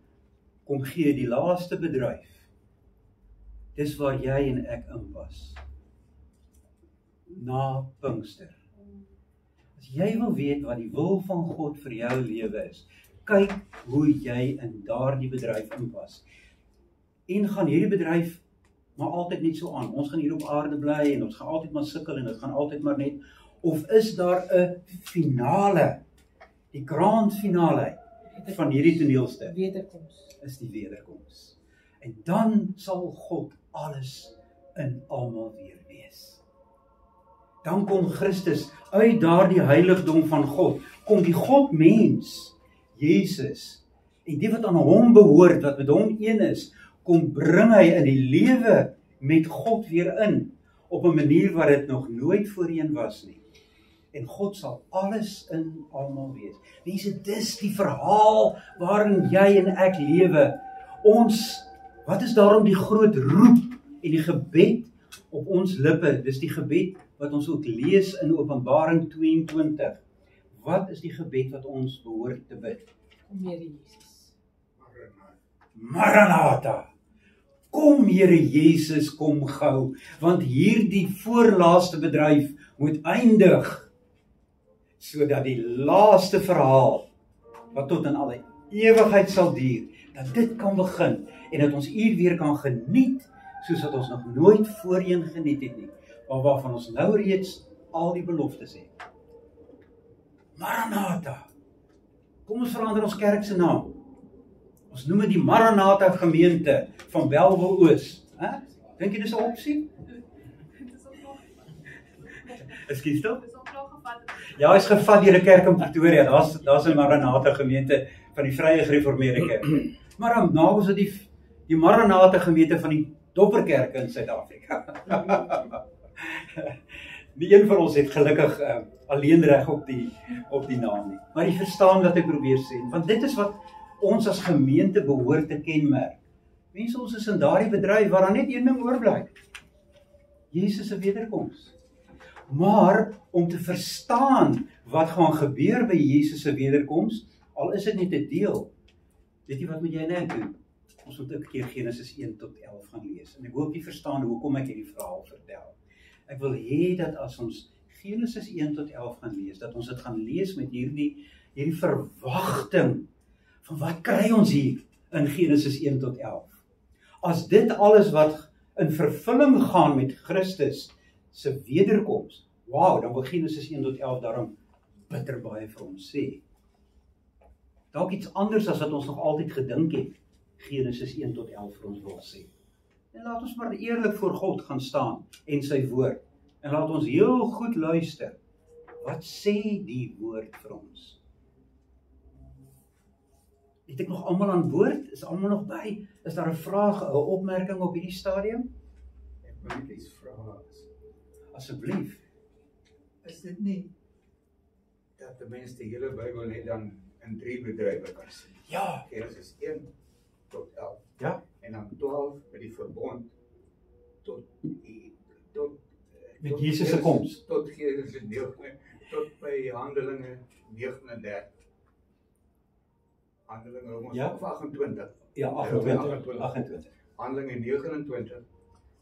kom gee die laaste bedryf. Dis waar jy en ek inpas. Na Pinkster. As jy wil weet wat die wil van God vir jou lewe is, kyk hoe jy in daardie bedryf inpas. En gaan hierdie bedryf maar altyd net so aan. Ons gaan hier op aarde bly en ons gaan altyd maar sukkel en dit gaan altyd maar net. Of is daar 'n finale, die grand finale van hierdie toneelstuk? Wederkoms. Is die wederkoms. En dan sal God alles in almal weer wees. Dan kom Christus uit daardie heiligdom van God, kom die Godmens, Jesus, en die wat aan hom behoort, wat met hom een is, kom bring hy in die lewe met God weer in, op 'n manier wat dit nog nooit voorheen was nie. En God sal alles in almal wees. Mense, dis die verhaal waarin jy en ek lewe. Wat is daarom die groot roep en die gebed op ons lippe? Dis die gebed wat ons ook lees in Openbaring 22. Wat is die gebed wat ons behoort te bid? Kom Here Jesus. Maranatha! Kom Here Jesus, kom gou, want hierdie voorlaaste bedryf moet eindig, sodat die laaste verhaal, wat tot in alle ewigheid sal duur, dat dit kan begin, en dat ons hier weer kan geniet, soos wat ons nog nooit voorheen geniet het nie, maar waarvan ons nou reeds al die beloftes het. Maranatha! Kom ons verander ons kerk se naam. Ons noem dit die Maranatha gemeente van Bellville Oos. Dink jy dis 'n opsie? Ekskuus tog? Dis al klaar gevat. Ja, is gevat deur 'n kerk in Pretoria. Daar's 'n Maranatha gemeente van die Vrye Gereformeerde Kerk. Maar dan nou is dit die Maranatha gemeente van die Dopperkerke in Suid-Afrika. Die een van ons het gelukkig alleen reg op die naam nie. Maar jy verstaan wat ek probeer sê, want dit is wat ons as gemeente behoort te kenmerk. Mense, ons is in daardie bedryf waar daar net een ding oorbly. Jesus se wederkoms. Maar om te verstaan wat gaan gebeur by Jesus se wederkoms, al is dit net 'n deel. Weet jy wat moet jy en ek doen? Ons moet 'n keer Genesis 1 tot 11 gaan lees. En ek hoop jy verstaan hoekom ek hierdie verhaal vertel. Ek wil hê dat as ons Genesis 1 tot 11 gaan lees, dat ons dit gaan lees met hierdie verwagting van wat kry ons hier in Genesis 1 tot 11. As dit alles wat in vervulling gaan met Christus se wederkoms, wow, dan wil Genesis 1 tot 11 daarom bitter baie vir ons sê. Dalk iets anders as wat ons nog altyd gedink het, Genesis 1 tot 11 vir ons wil sê. En laat ons maar eerlik voor God gaan staan en sy woord. En laat ons heel goed luister. Wat sê die woord vir ons? Het ek nog almal aan boord? Is almal nog by? Is daar 'n vraag, 'n opmerking op hierdie stadium? Ek wil net iets vra. Asseblief. Is dit nie dat die mens die hele Bybel net dan in 3 bedrywe kan sien? Ja. Genesis 1 tot 11. Ja. En dan 12 met die verbond tot Met Jesus se koms. Tot Genesis 9, tot by Handelinge 39. Handelinge Ja. of 28. Ja, 28. Handelinge 29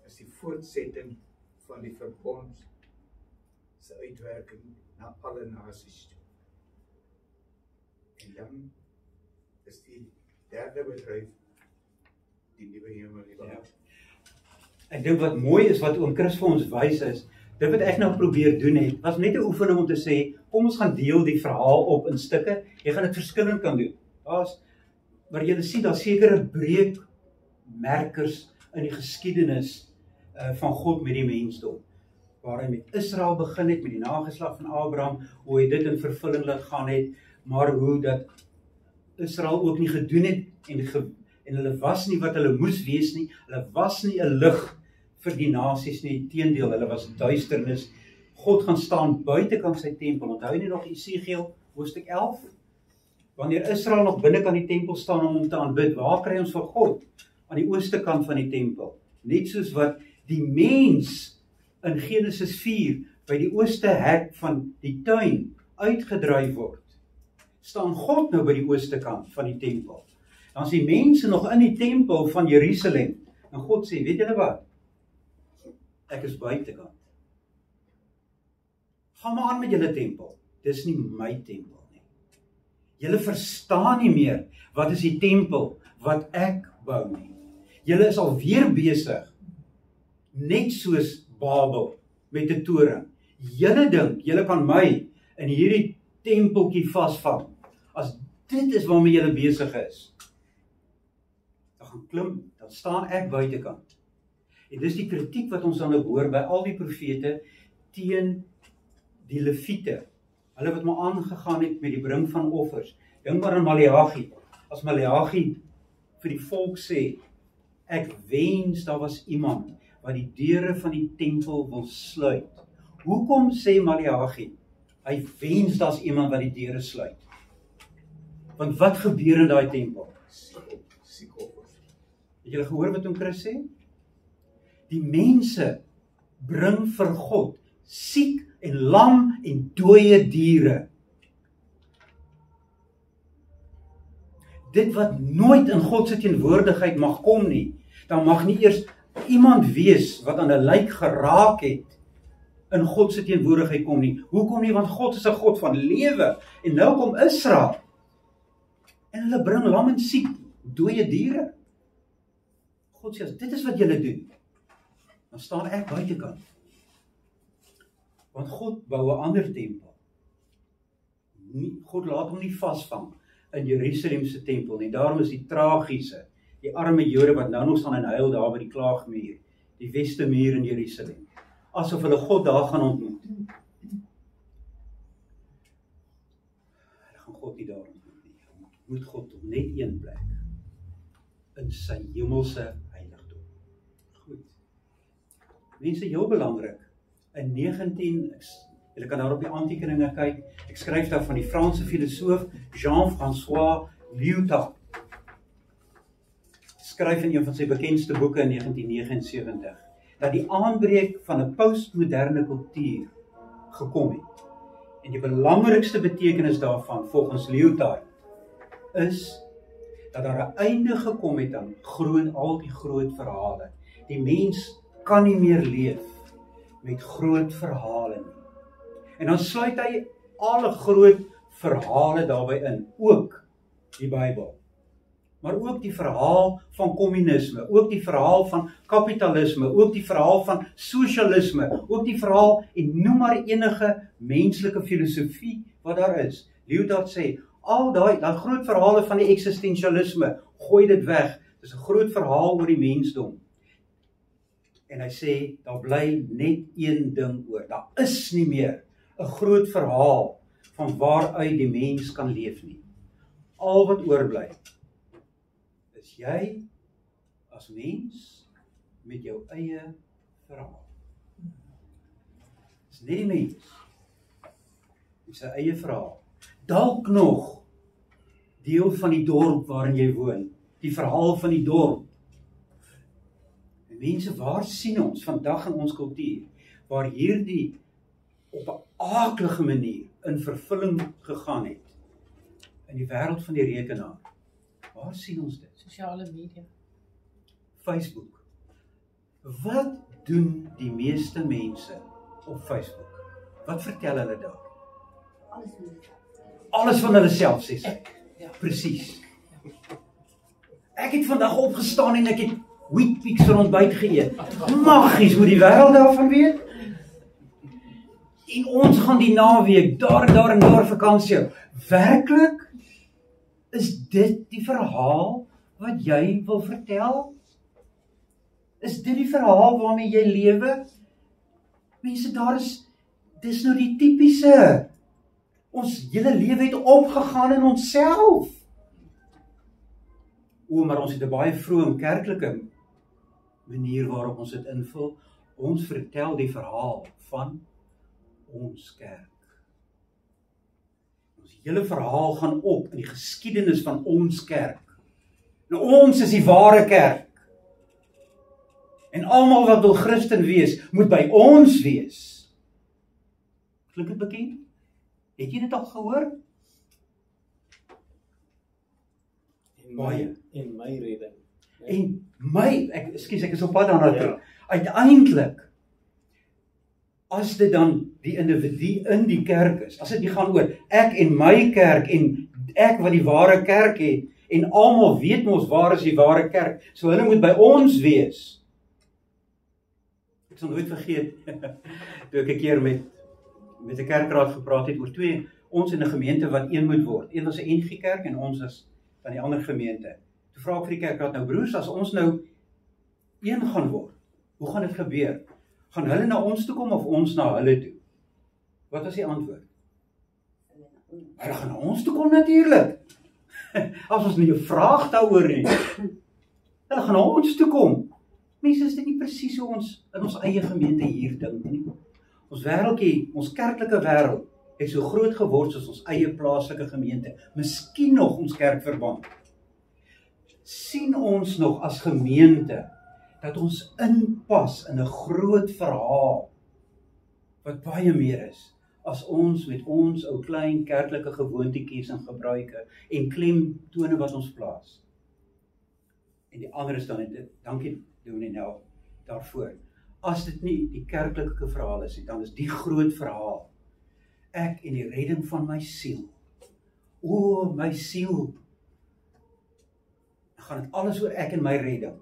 is die voortsetting van die verbond se uitwerking na alle nasies toe. En dan is die derde bedryf die nuwe hemel en die aarde. Ek dink wat mooi is wat oom Chris vir ons wys is, dit wat ek nou probeer doen het, was net 'n oefening om te sê, kom ons gaan deel die verhaal op in stukke. Jy gaan dit verskillend kan doen. Maar jy sien daar sekere breekmerkers in die geskiedenis van God met die mensdom. Waar hy met Israel begin het, met die nageslag van Abraham, hoe hy dit in vervulling laat gaan het, maar hoe dat Israel ook nie gedoen het en hulle was nie wat hulle moes wees nie. Hulle was nie 'n lig vir die nasies nie, teendeel, hulle was duisternis. God gaan staan buitekant sy tempel. Onthou nie nog Esegiel hoofstuk 11? Wanneer Israel nog binnekant die tempel staan om hom te aanbid, waar kry ons vir God? Aan die ooste kant van die tempel. Net soos wat die mens in Genesis 4 by die ooste hek van die tuin uitgedryf word, staan God nou by die ooste kant van die tempel. Dan is die mense nog in die tempel van Jerusalem. En God sê, weet julle wat? Ek is buitekant. Gaan maar aan met julle tempel. Dis nie my tempel nie. Julle verstaan nie meer wat is die tempel wat ek bou nie. Julle is alweer besig, net soos Babel met 'n toring. Julle dink, julle kan my in hierdie tempeltjie vasvang. As dit is waarmee julle besig is, dan gaan klim, dan staan ek buitekant. En dis die kritiek wat ons dan ook hoor by al die profete teen die Lewiete. Hulle wat maar aangegaan het met die bring van offers. Dink maar aan Maleagi. As Maleagi vir die volk sê, ek wens daar was iemand wat die deure van die tempel wil sluit. Hoekom sê Maleagi? Hy wens daar's iemand wat die deure sluit. Want wat gebeur in daai tempel? Het julle gehoor wat hom Chris sê? Die mense bring vir God siek en lam en dooie diere. Dit wat nooit in God se teenwoordigheid mag kom nie, dan mag nie eers iemand wees wat aan 'n lijk geraak het in God se teenwoordigheid kom nie. Hoekom nie? Want God is 'n God van lewe. En nou kom Israel. En hulle bring lam en siek, dooie diere. God sê, as dit is wat julle doen, dan staan ek buitekant. Want God bou 'n ander tempel. God laat hom nie vasvang in Jerusalem se tempel nie. Daarom is die tragiese, die arme Jode wat nou nog staan en huil daar by die klaagmuur, die Westemuur in Jerusalem, asof hulle God daar gaan ontmoet. Hulle gaan God nie daar ontmoet nie. Hulle ontmoet God op net een plek, in sy hemelse heiligdom. Goed. Mense, heel belangrik, in 19, julle kan daar op die aantekeninge kyk, ek skryf daar van die Franse filosoof Jean-François Lyotard. Skryf in een van sy bekendste boeke in 1979, dat die aanbreek van 'n postmoderne kultuur gekom het. En die belangrikste betekenis daarvan, volgens Lyotard, is dat daar 'n einde gekom het aan al die groot verhale. Die mens kan nie meer leef met groot verhale nie. En dan sluit hy alle groot verhale daarbey in, ook die Bybel. Maar ook die verhaal van kommunisme, ook die verhaal van kapitalisme, ook die verhaal van sosialisme, ook die verhaal, en noem maar enige menslike filosofie wat daar is. Lyotard sê, al daai groot verhale van die existentialisme, gooi dit weg. Dit is 'n groot verhaal oor die mensdom. En hy sê, daar bly net een ding oor. Daar is nie meer 'n groot verhaal van waaruit die mens kan leef nie. Al wat oorbly is jy as mens met jou eie verhaal. Dis net die mens met sy eie verhaal. Dalk nog deel van die dorp waarin jy woon, die verhaal van die dorp. En mense, waar sien ons vandag in ons kultuur, waar hierdie op 'n aaklige manier in vervulling gegaan het, in die wêreld van die rekenaar? Waar sien ons dit? Sosiale media. Facebook. Wat doen die meeste mense op Facebook? Wat vertel hulle daar? Alles van hulle self, sê sy. Ja. Presies. Ek het vandag opgestaan en ek het Weet-Bix vir ontbyt geëet. Magies, moet die wêreld daarvan weet? En ons gaan die naweek daar en daar vakansie. Werklik? Is dit die verhaal wat jy wil vertel? Is dit die verhaal waarmee jy lewe? Mense, dis nou die tipiese. Ons hele lewe het opgegaan in onsself. Maar ons het 'n baie vroom kerklike manier waarop ons dit invul. Ons vertel die verhaal van ons kerk. Ons hele verhaal gaan op in die geskiedenis van ons kerk. Nou ons is die ware kerk. En almal wat wil Christen wees, moet by ons wees. Klink dit bekend? Het jy dit al gehoor? Baie. En my redding. En ek is op pad daarna toe. Uiteindelik, as dit dan die individu in die kerk is, as dit nie gaan oor ek en my kerk en ek wat die ware kerk het, en almal weet mos waar is die ware kerk, so hulle moet by ons wees. Ek sal nooit vergeet, toe ek 'n keer met 'n kerkraad gepraat het oor ons in 'n gemeente wat een moet word. Een was 'n NG Kerk en ons is van die ander gemeente. Toe vra ek vir die kerkraad, nou broers, as ons nou een gaan word, hoe gaan dit gebeur? Gaan hulle na ons toe kom of ons na hulle toe? Wat was die antwoord? Hulle gaan na ons toe kom natuurlik. As ons nie 'n vraag daaroor nie. Hulle gaan na ons toe kom. Mense, is dit nie presies hoe ons in ons eie gemeente hier dink nie? Ons wêreldjie, ons kerklike wêreld, het so groot geword soos ons eie plaaslike gemeente. Miskien nog ons kerkverband. Sien ons nog as gemeente dat ons inpas in 'n groot verhaal wat baie meer is as ons met ons ou klein kerklike gewoontetjies en gebruike en klemtone wat ons plaas. En die ander is dan dit, dankie Dominee Nel daarvoor. As dit nie die kerklike verhaal is nie, dan is die groot verhaal ek en die redding van my siel. O, my siel. Dan gaan dit alles oor ek en my redding.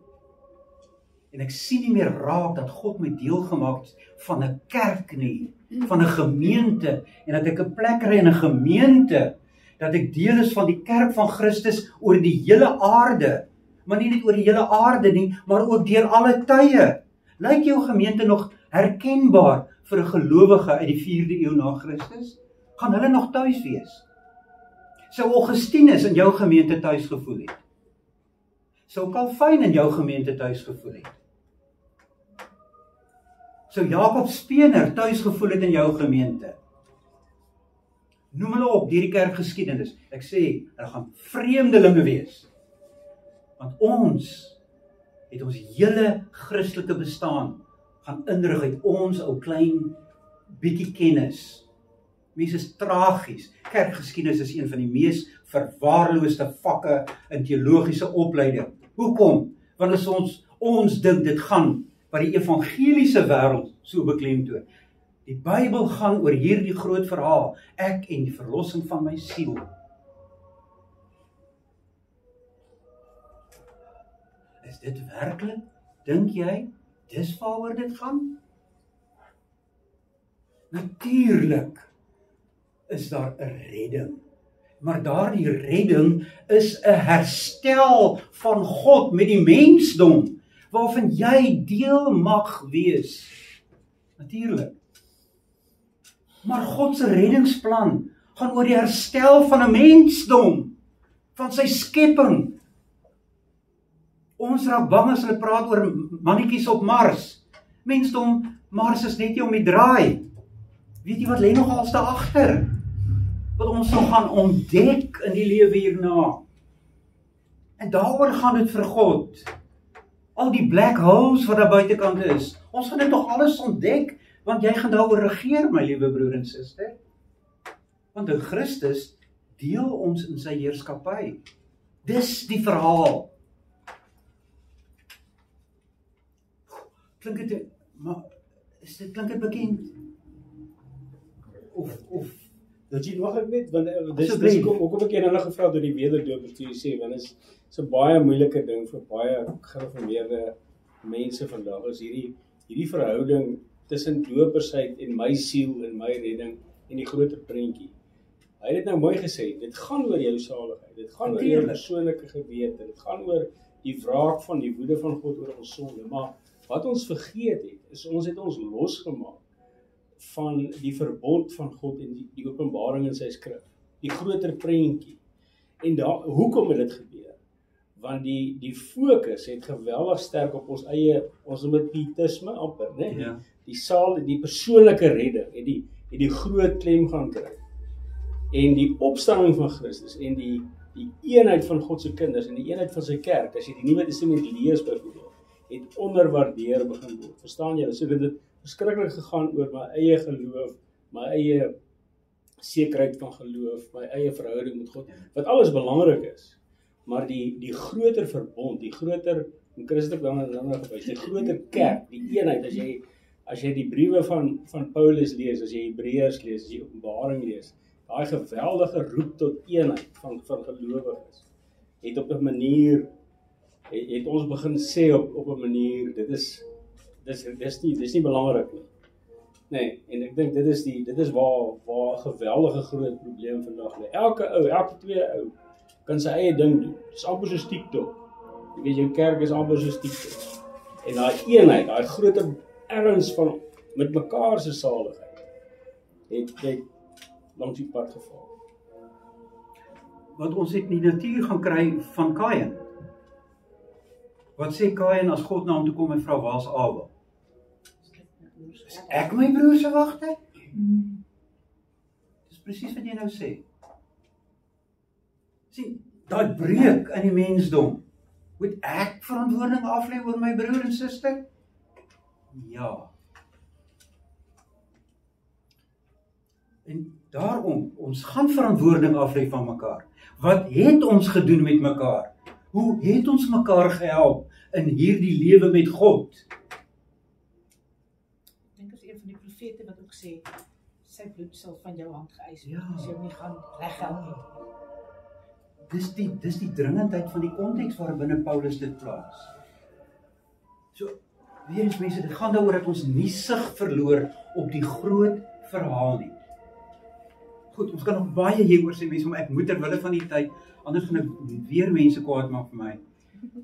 En ek sien nie meer raak dat God my deel gemaak het van 'n kerk nie, van 'n gemeente, en dat ek 'n plek kry in 'n gemeente, dat ek deel is van die kerk van Christus oor die hele aarde, maar nie net oor die hele aarde nie, maar ook deur alle tye. Lyk jou gemeente nog herkenbaar vir 'n gelowige uit die 4de eeu na Christus? Gaan hulle nog tuis wees? Sou Augustinus in jou gemeente tuis gevoel het? Sou Calvin in jou gemeente tuis gevoel het? Sou Jakob Spener tuis gevoel het in jou gemeente? Noem hulle op deur die kerkgeskiedenis. Ek sê, hulle gaan vreemdelinge wees. Want ons het ons hele Christelike bestaan gaan inrig uit ons ou klein bietjie kennis. Mense is tragies. Kerkgeskiedenis is een van die mees verwaarloosde vakke in teologiese opleiding. Hoekom? Want as ons dink dit gaan wat die evangeliese wêreld so beklemtoon. Die Bybel gaan oor hierdie groot verhaal, ek en die verlossing van my siel. Is dit werklik? Dink jy, dis waaroor dit gaan? Natuurlik is daar 'n redding. Maar daardie redding is 'n herstel van God met die mensdom, waarvan jy deel mag wees. Natuurlik. Maar God se reddingsplan gaan oor die herstel van 'n mensdom, van sy skepping. Ons raak bang as hulle praat oor mannetjies op Mars. Mensdom, Mars is net nie om die draai. Weet jy wat lê nog als daar agter? Wat ons nog gaan ontdek in die lewe hierna. En daaroor gaan dit vir God. Al die black holes wat daar buitekant is, ons gaan dit nog alles ontdek, want jy gaan daaroor regeer, my liewe broer en suster. Want in Christus deel ons in sy heerskappy. Dis die verhaal. Klink dit, maar klink dit bekend? Of Dat jy nog net, want dis kom ek hulle gevra deur die wederdopers toe jy sê, want is 'n baie moeilike ding vir baie gereformeerde mense vandag, is hierdie verhouding tussen dopersheid en my siel en my redding en die groter prentjie. Hy het dit nou mooi gesê, dit gaan oor jou saligheid, dit gaan oor jou persoonlike gewete, dit gaan oor die wraak van die woede van God oor ons sonde, maar wat ons vergeet het, is ons het ons losgemaak van die verbond van God en die openbaring in sy skrif, die groter prentjie. En hoekom het dit gebeur? Want die fokus het geweldig sterk op ons eie, ons noem dit pietisme amper, né? Ja. Die persoonlike redding het die groot klem gaan kry. En die opstanding van Christus en die eenheid van God se kinders en die eenheid van sy kerk, as jy die Nuwe Testament lees byvoorbeeld, het onderwaardeer begin word. Verstaan julle? So dit het verskriklik gegaan oor my eie geloof, my eie sekerheid van geloof, my eie verhouding met God, wat alles belangrik is. Maar die groter verbond, die groter, en Christus het dan gewys, die groter kerk, die eenheid, as jy die briewe van Paulus lees, as jy Hebreërs lees, as jy Openbaring lees, daai geweldige roep tot eenheid van gelowiges, het op 'n manier, het ons begin sê op 'n manier, dis nie belangrik nie. Nee, en ek dink dit is waar 'n geweldige groot probleem vandag lê. Elke tweede ou kan sy eie ding doen. Dis amper soos TikTok. Jy weet, jou kerk is amper soos TikTok. En daai eenheid, daai groter erns van met mekaar se saligheid, het langs die pad geval. Want ons het die natuur gaan kry van Kain. Wat sê Kain as God na hom toe kom en vra, waar's Abel? Is ek my broer se wagter? Dis presies wat jy nou sê. Sien, daai breuk in die mensdom. Moet ek verantwoording aflê oor my broer en suster? Ja. En daarom, ons gaan verantwoording aflê van mekaar. Wat het ons gedoen met mekaar? Hoe het ons mekaar gehelp in hierdie lewe met God? Ek dink as een van die profete wat ook sê, sy bloed sal van jou hand geëis word, Ja. as jy hom nie gaan reghelp nie. Dis die dringendheid van die konteks waarbinne Paulus dit plaas. So, weer eens mense, dit gaan daaroor dat ons nie sig verloor op die groot verhaal nie. Goed, ons kan nog baie hieroor sê mense, maar ek moet terwille van die tyd, anders gaan ek weer mense kwaad maak vir my.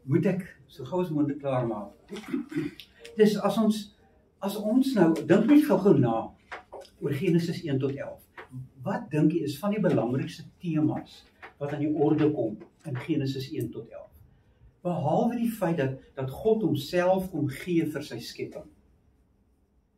Moet ek so gou as moontlik klaar maak. Dis as ons nou, dink net gou na oor Genesis 1 tot 11. Wat dink jy is van die belangrikste temas wat aan die orde kom in Genesis 1 tot 11? Behalwe die feit dat God homself kom gee vir sy skepping.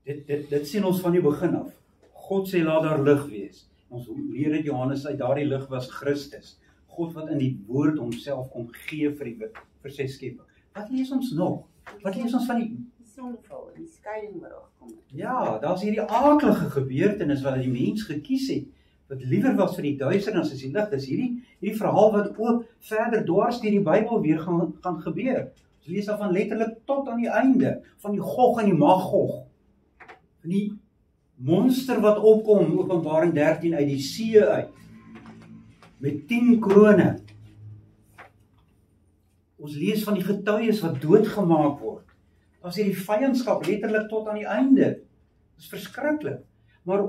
Dit sien ons van die begin af. God sê laat daar lig wees. Ons leer dit Johannes uit daardie lig was Christus. God wat in die woord homself kom gee vir sy skepping. Wat lees ons nog? Wat lees ons van die sondeval, die skeiding wat daar gekom het. Ja, daar's hierdie aaklige gebeurtenis wat die mens gekies het, wat liewer was vir die duisternis as die lig. Dis hierdie verhaal wat ook verder dwars deur die Bybel weer gaan gebeur. Ons lees daarvan letterlik tot aan die einde, van die Gog en die Magog. Van die monster wat opkom, Openbaring 13 uit die see uit, met 10 krone. Ons lees van die getuies wat doodgemaak word. Daar's hierdie vyandskap letterlik tot aan die einde. Dit is verskriklik. Maar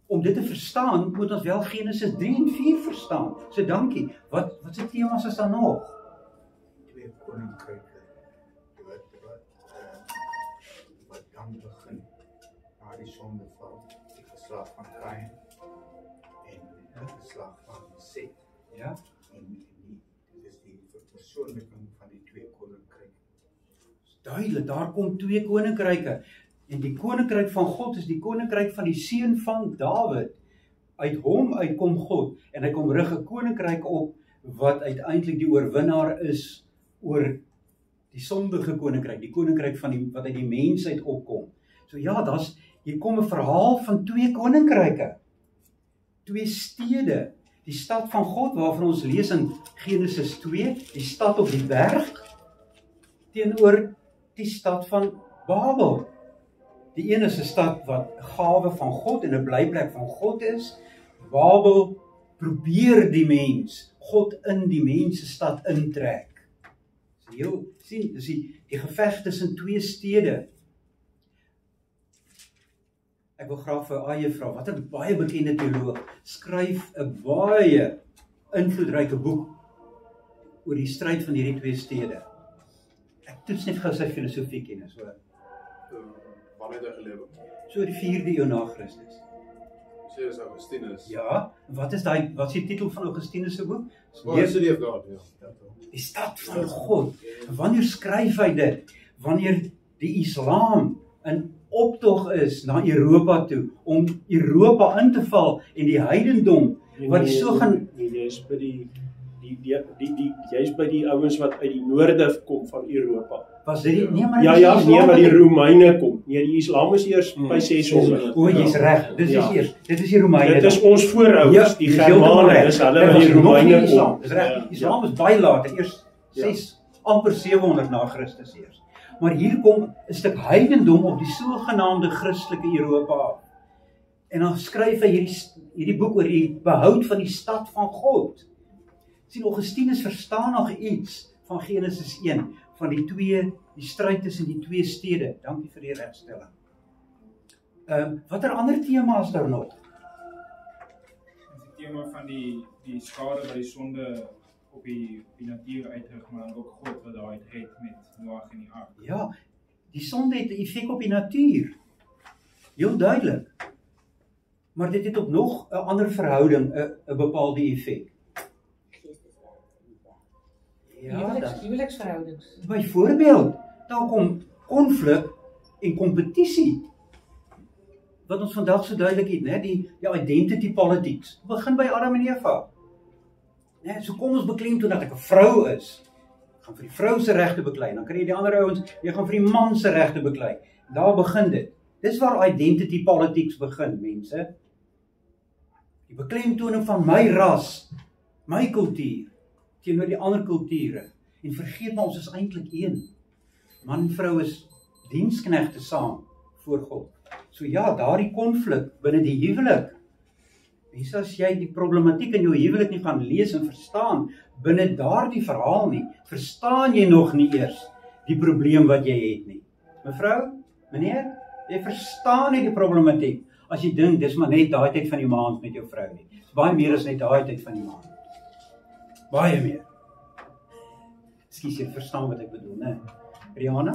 om dit te verstaan, moet ons wel Genesis 3 en 4 verstaan. So dankie. Wat se temas is daar nog? Twee koninkryke wat dan begin na die sondeval, die geslag van Kain en die geslag van Set. Ja. En dit is die verpersoonliking van die twee koninkryke. Duidelik, daar kom 2 koninkryke. En die koninkryk van God is die koninkryk van die seun van Dawid. Uit hom uitkom God en hy kom rig 'n koninkryk op wat uiteindelik die oorwinnaar is oor die sondige koninkryk, die koninkryk van wat uit die mensheid opkom. So ja, hier kom 'n verhaal van 2 koninkryke. 2 stede. Die stad van God waarvan ons lees in Genesis 2, die stad op die berg teenoor die stad van Babel. Die een is 'n stad wat 'n gawe van God en 'n blyplek van God is. Babel probeer die mens, God in die mens se stad intrek. So jy sien, dis die geveg tussen 2 stede. Ek wil graag vir Aye vra, wat 'n baie bekende teoloog skryf 'n baie invloedryke boek oor die stryd van hierdie 2 stede. Ek toets net gou sy filosofie kennis, hoor. Wanneer het hy gelewe? So die 4de eeu na Christus. Sê dis Augustinus. Ja, wat is die titel van Augustinus se boek? The City of God, ja. Die stad van God. Wanneer skryf hy dit? Wanneer die Islam in optog is na Europa toe, om Europa in te val en die heidendom, wat die so gaan... Jy's by jy's by die ouens wat uit die noorde kom van Europa. Was dit nie, maar maar die Romeine kom. Nee, die Islam is eers by 600. O, jy's reg. Dit is die Romeine. Dit is ons voorouders, die Germane, dis hulle wat die Romeine kom. Dis reg. Islam is baie later, eers amper 700 na Christus eers. Maar hier kom 'n stuk heidendom op die sogenaamde Christelike Europa af. En dan skryf hy hierdie boek oor die behoud van die stad van God. Sien, Augustinus verstaan nog iets van Genesis 1, van die stryd tussen die twee stede. Dankie vir die regstelling. Watter ander tema's daar nog? Die tema van die skade wat die sonde op die natuur uitrig, maar dan ook God wat daar het met Noag en die ark. Ja, die sonde het 'n effek op die natuur. Heel duidelik. Maar dit het op nog 'n ander verhouding, 'n bepaalde effek. Huweliksverhoudings. Byvoorbeeld, daar kom konflik en kompetisie. Wat ons vandag so duidelik het, né, die identity politics. Begin by Adam en Eva. Né, so kom ons beklemtoon dat ek 'n vrou is. Ek gaan vir die vrou se regte beklei. Dan kry jy die ander ouens, jy gaan vir die man se regte beklei. Daar begin dit. Dis waar identity politics begin, mense. Die beklemtoning van my ras, my kultuur teenoor die ander kulture, en vergeet maar ons is eintlik een. Man en vrou is diensknegte saam voor God. So ja, daardie konflik binne die huwelik. Mense, as jy die problematiek in jou huwelik nie gaan lees en verstaan, binne daardie verhaal nie, verstaan jy nog nie eers die probleem wat jy het nie. Mevrou, meneer, jy verstaan nie die problematiek, as jy dink, dis maar net daai tyd van die maand met jou vrou nie. Dis baie meer as net daai tyd van die maand. Baie meer. Ekskuus, jy verstaan wat ek bedoel, né? Rihanna?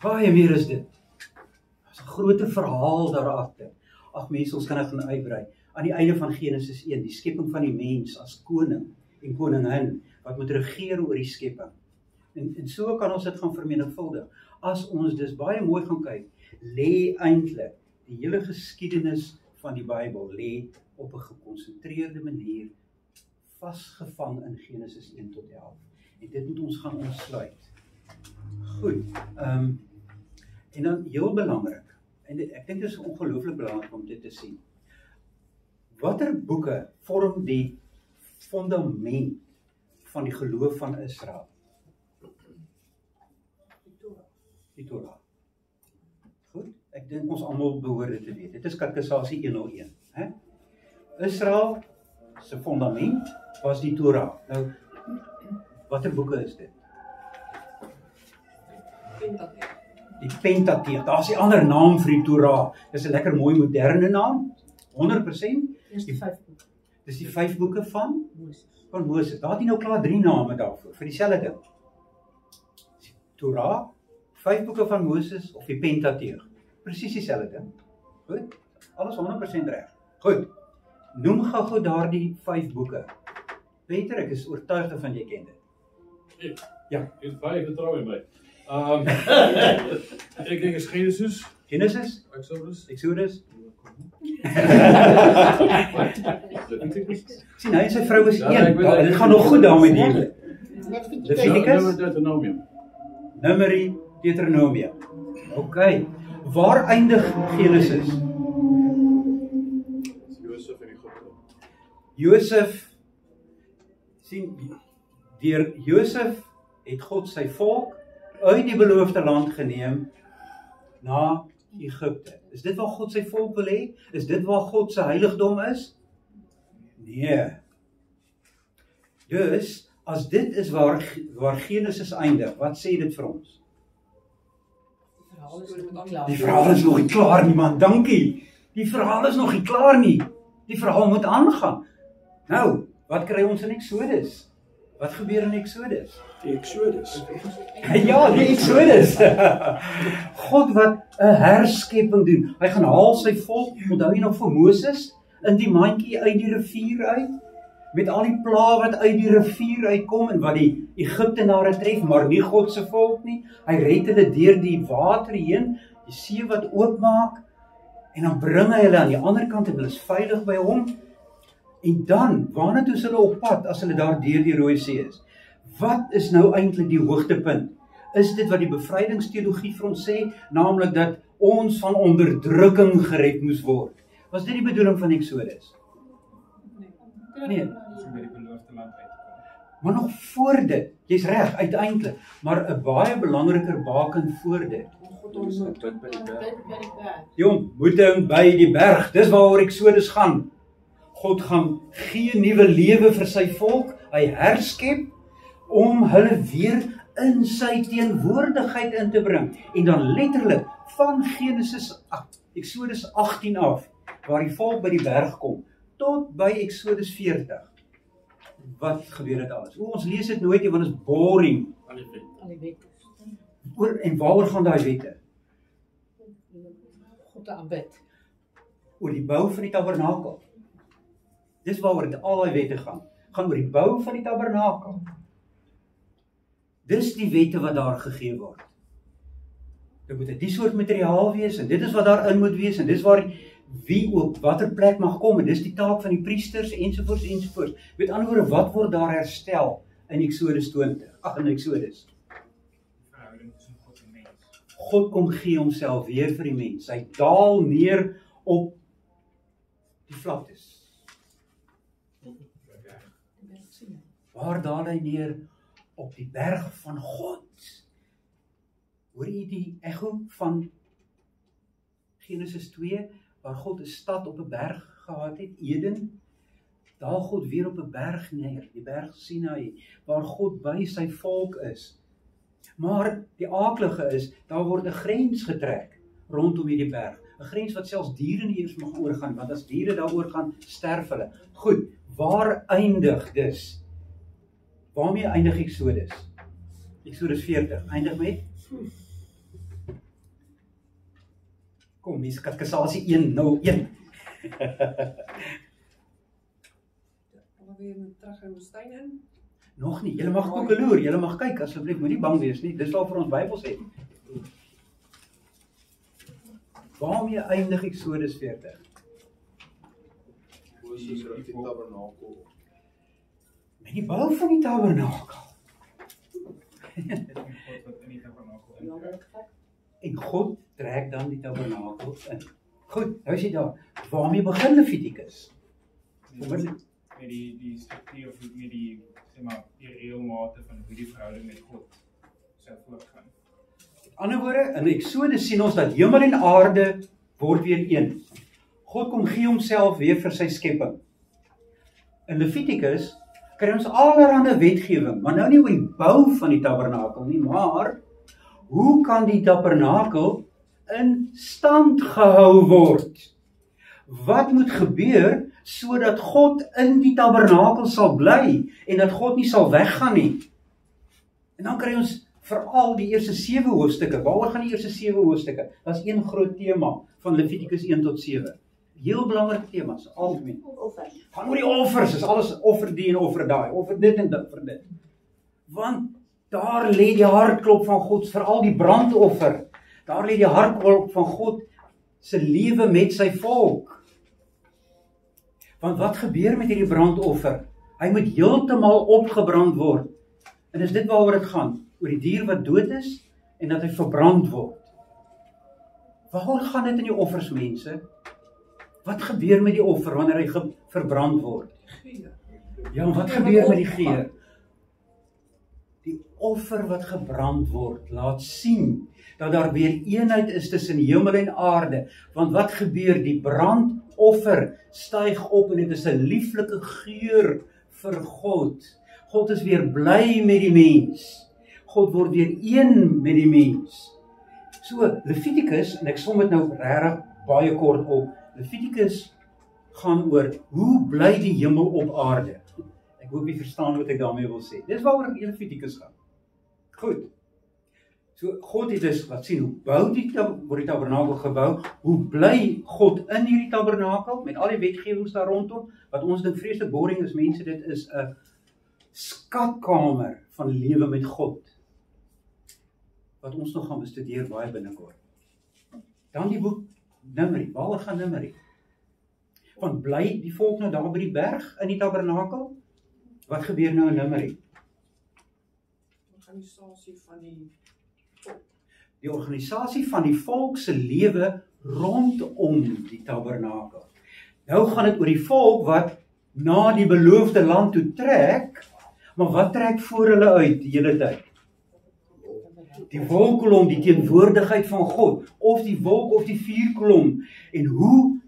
Baie meer is dit. Daar's 'n groter verhaal daarachter. Ag mense, ons kan dit gaan uitbrei. Aan die einde van Genesis 1, die skepping van die mens as koning en koningin, wat moet regeer oor die skepping. En so kan ons dit gaan vermenigvuldig. As ons dus baie mooi gaan kyk, lê eintlik die hele geskiedenis van die Bybel lê op 'n gekonsentreerde manier vasgevang in Genesis 1 tot 11. En dit moet ons gaan ontsluit. Goed, en dan heel belangrik, en ek dink dit is ongelooflik belangrik om dit te sien. Watter boeke vorm die fundament van die geloof van Israel? Die Torah. Goed, ek dink ons almal behoort dit te weet. Dit is Kateksasie 101, hè? Israel se fundament was die Torah. Nou, watter boeke is dit? Die Pentateeg. Daar's 'n ander naam vir die Torah. Dis 'n lekker mooi moderne naam. 100%. Dis die 5 boeke. Dis die 5 boeke van Moses. Daar het jy nou klaar 3 name daarvoor vir dieselfde ding. Die Torah, 5 boeke van Moses of die Pentateeg. Presies dieselfde ding. Goed? Alles 100% reg. Goed. Noem gou daardie 5 boeke. Peter, ek is oortuig van jy ken dit. Ja. Ek het baie vertroue in my. Ek dink is Genesis. Exodus. Sien, hy en sy vrou is een. Dit gaan nog goed daar met die. Leviticus. Numeri, Deuteronomium. OK. Waar eindig Genesis? Josef en Egypte. Josef, sien, deur Josef het God sy volk uit die beloofde land geneem na Egypte. Is dit waar God sy volk wil hê? Is dit waar God se heiligdom is? Nee. Dus, as dit is waar Genesis eindig, wat sê dit vir ons? Die verhaal is nog nie klaar nie, man, dankie. Die verhaal is nog nie klaar nie. Die verhaal moet aangaan. Nou, wat kry ons in Exodus? Wat gebeur in Exodus? Die Exodus. Ja, die Exodus. God wat 'n herskepping doen. Hy gaan haal sy volk, onthou jy nog vir Moses, in die mandjie uit die rivier uit, met al die pla wat uit die rivier uitkom en wat die Egiptenare tref, maar nie God se volk nie. Hy red hulle deur die water heen, die see wat oopmaak, en dan bring hy hulle aan die ander kant en hulle is veilig by hom. En dan, waarna toe is hulle op pad as hulle daar deur die Rooi See is? Wat is nou eintlik die hoogtepunt? Is dit wat die bevrydingsteologie vir ons sê, naamlik dat ons van onderdrukking gered moes word? Was dit die bedoeling van Exodus? Nee. So by die beloofde land uit te kom. Maar nog voor dit, jy's reg, uiteindelik, maar 'n baie belangriker baken voor dit. Die ontmoeting by die berg, dis waaroor Exodus gaan. God gaan gee nuwe lewe vir sy volk, hy herskep om hulle weer in sy teenwoordigheid in te bring. En dan letterlik van Exodus 18 af, waar die volk by die berg kom, tot by Exodus 40. Wat gebeur dit alles? Ons lees dit nooit nie, want dit is boring. Al die wette. En waaroor gaan daai wette? God te aanbid. Oor die bou van die tabernakel. Dis waaroor dit al die wette gaan. Gaan oor die bou van die tabernakel. Dis die wette wat daar gegee word. Dit moet die soort materiaal wees en dit is wat daarin moet wees en dis waar wie op watter plek mag kom en dis die taak van die priesters ensovoorts ensovoorts. Met ander woorde, wat word daar herstel in Exodus 20? In Exodus. Verhouding tussen God en mens. God kom gee homself weer vir die mens. Hy daal neer op die vlaktes. Waar daal hy neer? Op die berg van God. Hoor jy die echo van Genesis 2, waar God 'n stad op 'n berg gehad het, Eden? Daal God weer op 'n berg neer, die berg Sinai, waar God by sy volk is. Maar die aaklige is, daar word 'n grens getrek rondom hierdie berg. 'n Grens wat selfs diere nie eers mag oorgaan, want as diere daaroor gaan, sterf hulle. Goed, waar eindig dus? Waarmee eindig Exodus? Exodus 40, eindig met? Kom, mens katkasasie 101. Hulle weer terug in die woestyn in. Nog nie, julle mag koekeloer, julle mag kyk, asseblief, moenie bang wees nie, dis waarvoor ons Bybel sê. Waarmee eindig Exodus 40? Moses rig die tabernakel. Met die bou van die tabernakel. God wat in die tabernakel intrek. En God trek dan die tabernakel in. Goed, nou is jy daar. Waarmee begin Levitikus? Met die struktuur of met die, sê maar, die reëlmate van hoe die verhouding met God sou voortgaan. Met ander woorde, in Exodus sien ons dat hemel en aarde word weer een. God kom gee homself weer vir sy skepping. In Levitikus kry ons allerhande wetgewing, maar nou nie oor die bou van die tabernakel nie, maar hoe kan die tabernakel in stand gehou word? Wat moet gebeur sodat God in die tabernakel sal bly en dat God nie sal weggaan nie? En dan kry ons veral die eerste 7 hoofstukke. Waaroor gaan die eerste 7 hoofstukke? Dat is een groot tema van Levitikus 1 tot 7. Heel belangrike temas, algemeen. Gaan oor die offers, is alles offer die en offer daai, offer dit en dit vir dit. Want daar lê die hartklop van God, veral die brandoffer. Daar lê die hartklop van God se lewe met sy volk. Want wat gebeur met hierdie brandoffer? Hy moet heeltemal opgebrand word. En is dit waaroor dit gaan? Oor die dier wat dood is en dat hy verbrand word. Waaroor gaan dit in die offers, mense? Wat gebeur met die offer wanneer hy verbrand word? Ja, wat gebeur met die geur? Die offer wat gebrand word, laat sien dat daar weer eenheid is tussen hemel en aarde. Want wat gebeur? Die brandoffer styg op en dit is 'n lieflike geur vir God. God is weer bly met die mens. God word weer een met die mens. So, Levitikus, en ek som dit nou regtig baie kort op, Levitikus gaan oor hoe bly die hemel op aarde. Ek Ek hoop jy verstaan wat ek daarmee wil sê. Dis waaroor Levitikus gaan. Goed. So God het dus laat sien hoe word die tabernakel gebou, hoe bly God in hierdie tabernakel met al die wetgewings daar rondom, wat ons dink vreeslik boring is, mense, dit is 'n skatkamer van lewe met God, wat ons nog gaan bestudeer baie binnekort. Dan die boek Numeri, waaroor gaan Numeri? Want bly die volk nou daar by die berg in die tabernakel? Wat gebeur nou in Numeri? Organisasie van die Die organisasie van die volk se lewe rondom die tabernakel. Nou gaan dit oor die volk wat na die beloofde land toe trek, maar wat trek voor hulle uit die hele tyd? Die wolkkolom, die teenwoordigheid van God, of die wolk of die vuurkolom, en hoe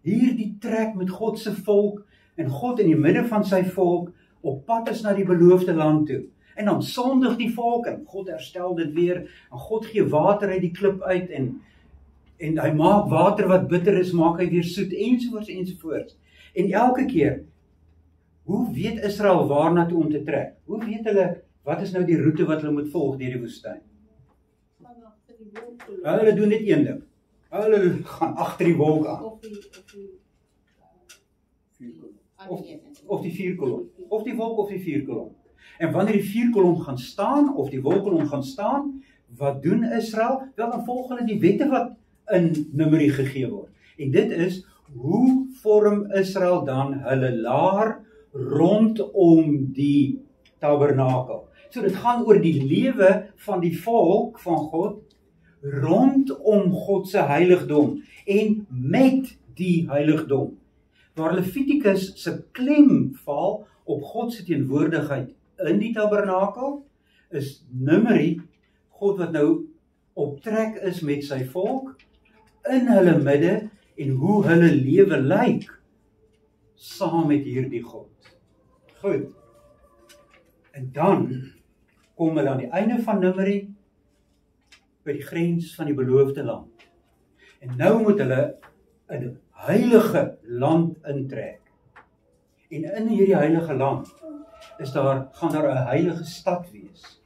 hierdie trek met God se volk, en God in die midde van sy volk, op pad is na die beloofde land toe. En dan sondig die volk, en God herstel dit weer, en God gee water uit die klip uit, en hy maak water wat bitter is, maak hy weer soet, ensovoorts, ensovoorts. En elke keer, hoe weet Israel waarna toe om te trek? Hoe weet hulle, wat is nou die roete wat hulle moet volg deur die woestyn? Hulle doen net een ding. Hulle gaan agter die wolk aan. Of die vuurkolom. Of die wolk of die vuurkolom. En wanneer die vuurkolom gaan staan, of die wolkkolom gaan staan, wat doen Israel? Wel, dan volg hulle die wette wat in Numeri gegee word. En dit is, hoe vorm Israel dan hulle laar rondom die tabernakel? So dit gaan oor die lewe van die volk van God, rondom God se heiligdom, en met die heiligdom. Waar Levitikus se klem val op God se teenwoordigheid in die tabernakel, is Numeri, God wat nou op trek is met sy volk, in hulle midde, en hoe hulle lewe lyk, saam met hierdie God. Goed. En dan kom hulle aan die einde van Numeri, by die grens van die beloofde land. En nou moet hulle in 'n heilige land intrek. En in hierdie heilige land gaan daar 'n heilige stad wees.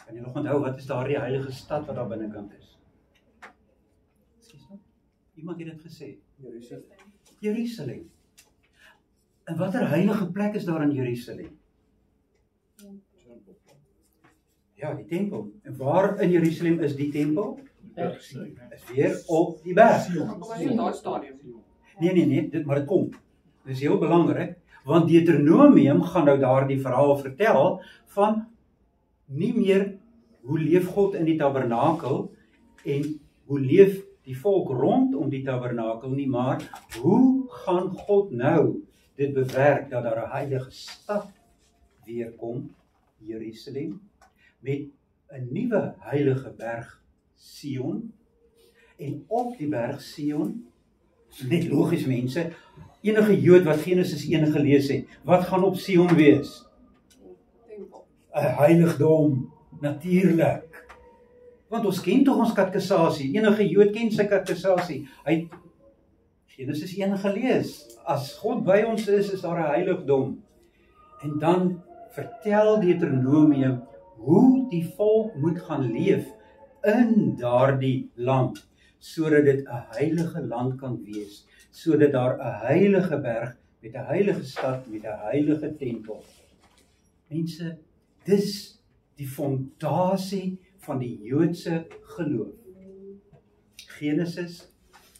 Kan jy nog onthou, wat is daardie heilige stad wat daar binnekant is? Iemand het dit gesê. Jerusalem. En watter heilige plek is daar in Jerusalem? Ja, die tempel. En waar in Jerusalem is die tempel? Is weer op die berg. Nee, maar dit kom. Dit is heel belangrik, want Deuteronomium gaan nou daar die verhaal vertel van nie meer hoe leef God in die tabernakel en hoe leef die volk rondom die tabernakel nie, maar hoe gaan God nou dit bewerk dat daar 'n heilige stad weer kom, Jerusalem, met 'n nuwe heilige berg Sion, en op die berg Sion, net logies mense, enige Jood wat Genesis 1 gelees het, wat gaan op Sion wees? 'n heiligdom, natuurlik. Want ons ken tog ons katekisasie, enige Jood ken sy katekisasie, hy het Genesis 1 gelees, as God by ons is daar 'n heiligdom, en dan vertel Deuteronomium hoe die volk moet gaan leef in daardie land, sodat dit 'n heilige land kan wees, sodat daar 'n heilige berg met 'n heilige stad met 'n heilige tempel. Mense, dis die fondasie van die Joodse geloof. Genesis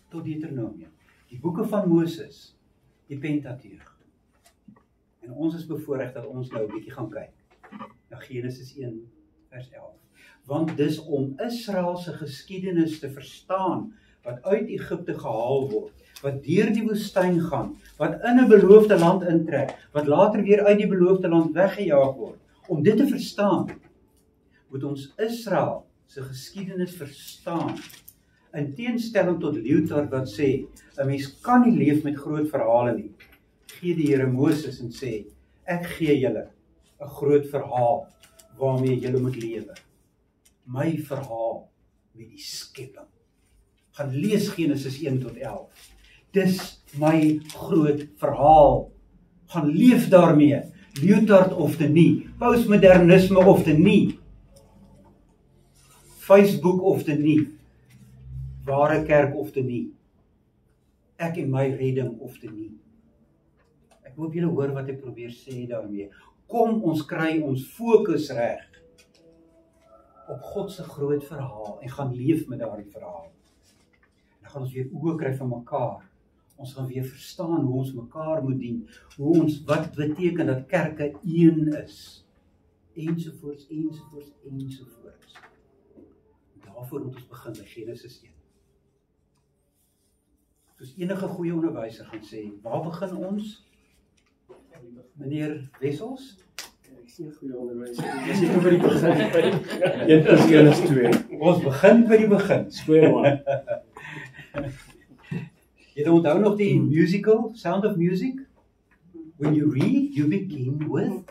tot Deuteronomium, die boeke van Moses, die Pentateug. En ons is bevoorreg dat ons nou 'n bietjie gaan kyk na Genesis 1 vers 11. Want dis om Israel se geskiedenis te verstaan, wat uit Egipte gehaal word, wat deur die woestyn gaan, wat in 'n beloofde land intrek, wat later weer uit die beloofde land weggejaag word. Om dit te verstaan, moet ons Israel se geskiedenis verstaan. In teenstelling tot Luther wat sê, 'n mens kan nie leef met groot verhale nie, gee die Here Moses en sê, ek gee julle 'n groot verhaal waarmee julle moet lewe. My verhaal met die skepping. Gaan lees Genesis 1 tot 11. Dis my groot verhaal Gaan leef daarmee. Lyotard of te nie, postmodernisme of te nie, Facebook of te nie, ware kerk of te nie, ek en my redding of te nie. Ek hoop julle hoor wat ek probeer sê daarmee. Kom ons kry ons fokus reg op God se groot verhaal en gaan leef met daardie verhaal. Dan gaan ons weer oë kry van mekaar. Ons gaan weer verstaan hoe ons mekaar moet dien, hoe ons, wat beteken dat kerke een is, ensovoorts. Daarvoor moet ons begin by Genesis 1. Soos enige goeie onderwyser gaan sê, waar begin ons? Meneer Wessels? Ek sien goeie onderwyser. Dis nie by die begin. 1 + 1 is 2. Ons begin by die begin. Square one. Jy onthou nog die musical, Sound of Music? When you read, you begin with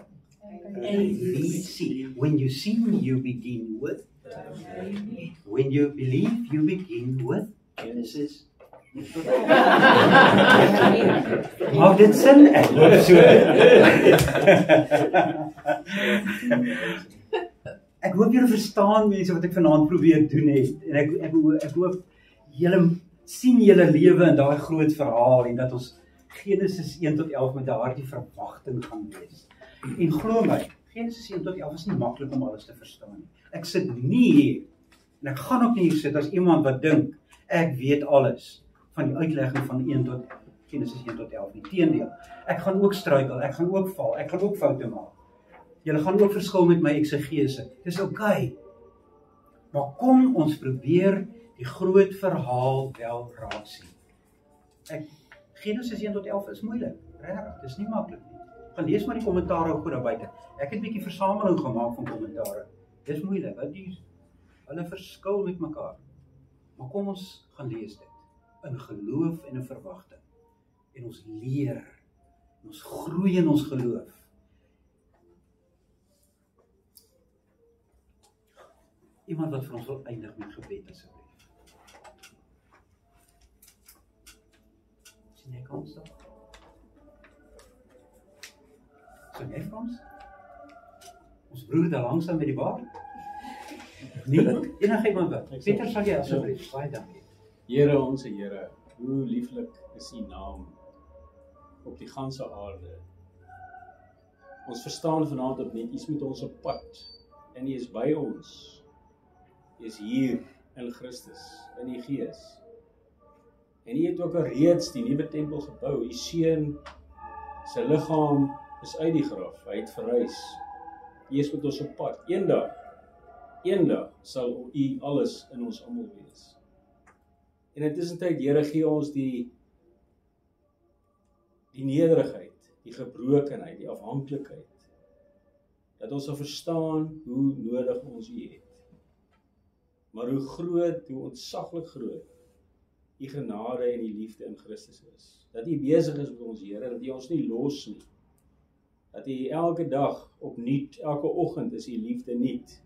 ABC. When you sing, you begin with When you believe, you begin with Genesis. Maak dit sin? Ek hoop so. Ek hoop julle verstaan mense wat ek vanaand probeer doen het. En ek hoop julle sien julle lewe in daai groot verhaal en dat ons Genesis 1 tot 11 met daardie verwagting gaan lees. En glo my, Genesis 1 tot 11 is nie maklik om alles te verstaan nie. Ek sit nie hier en ek gaan ook nie hier sit as iemand wat dink ek weet alles van die uitlegging van Genesis 1 tot 11 nie. Teendeel, ek gaan ook struikel, ek gaan ook val, ek gaan ook foute maak. Julle gaan ook verskil met my eksegese. Dis oké. Maar kom ons probeer die groot verhaal wel raak sien. Genesis 1 tot 11 is moeilik, regtig, dis nie maklik nie. Gaan lees maar die kommentare ook daar buite. Ek het 'n bietjie versameling gemaak van kommentare. Dis moeilik, hulle verskil met mekaar. Maar kom ons gaan lees dit, in geloof en in verwagting. En ons leer, en ons groei in ons geloof. Iemand wat vir ons wil eindig met gebed asseblief. Sien jy kans daar? Sien jy kans? Ons broer daar langsaan met die bar? Nee, enige iemand wat. Pieter, sal jy asseblief, baie dankie. Here, onse Here, hoe lieflik is U naam op die ganse aarde. Ons verstaan vanaand opnuut, U is met ons op pad en U is by ons. U is hier in Christus, in die Gees. En U het ook alreeds die nuwe tempel gebou. U seun se liggaam is uit die graf, hy het verrys. U is met ons op pad. Eendag sal U alles in ons almal wees. En intussen tyd, Here, gee ons die nederigheid, die gebrokenheid, die afhanklikheid, dat ons sal verstaan hoe nodig ons U het. Maar hoe groot, hoe ontsaglik groot U genade en die liefde in Christus is. Dat U besig is met ons, Here, dat U ons nie los nie. Dat U elke dag opnuut, elke oggend is U liefde nuut.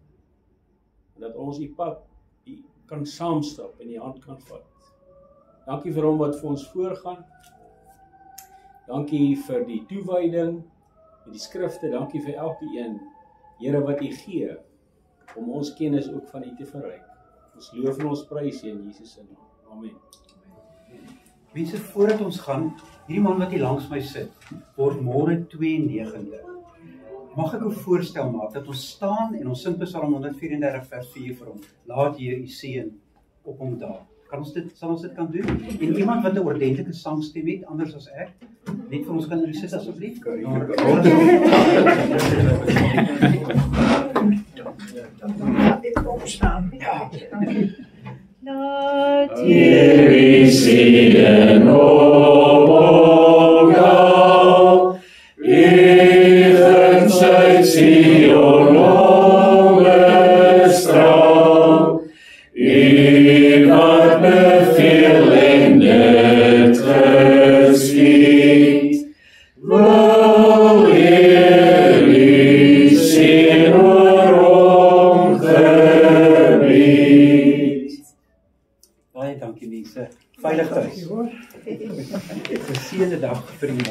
En dat ons U pad kan saamstap en U hand kan vat. Dankie vir hom wat vir ons voorgaan. Dankie vir die toewyding, vir die skrifte, dankie vir elke een, Here, wat U gee, om ons kennis ook van U te verryk. Ons loof en ons prys U in Jesus se naam. Amen. Mense, voordat ons gaan, hierdie man wat hier langs my sit, word môre 2/9. Mag ek 'n voorstel maak, dat ons staan en ons sing Psalm 134 vers 4 vir hom. Laat Heer U seën op hom daar. Sal ons dit kan doen? En iemand wat 'n ordentlike sangstem het, anders as ek, net vir ons kan u sit asseblief. Dit opstaan. Ja. Laat Heer U seën op hom daar. Even sy Sion onderstraal. U wat beveel en dit geskied. Wil Heer U seën oor hom gebied. Baie dankie mense. mense veilig tuis. Geseënde dag vir julle.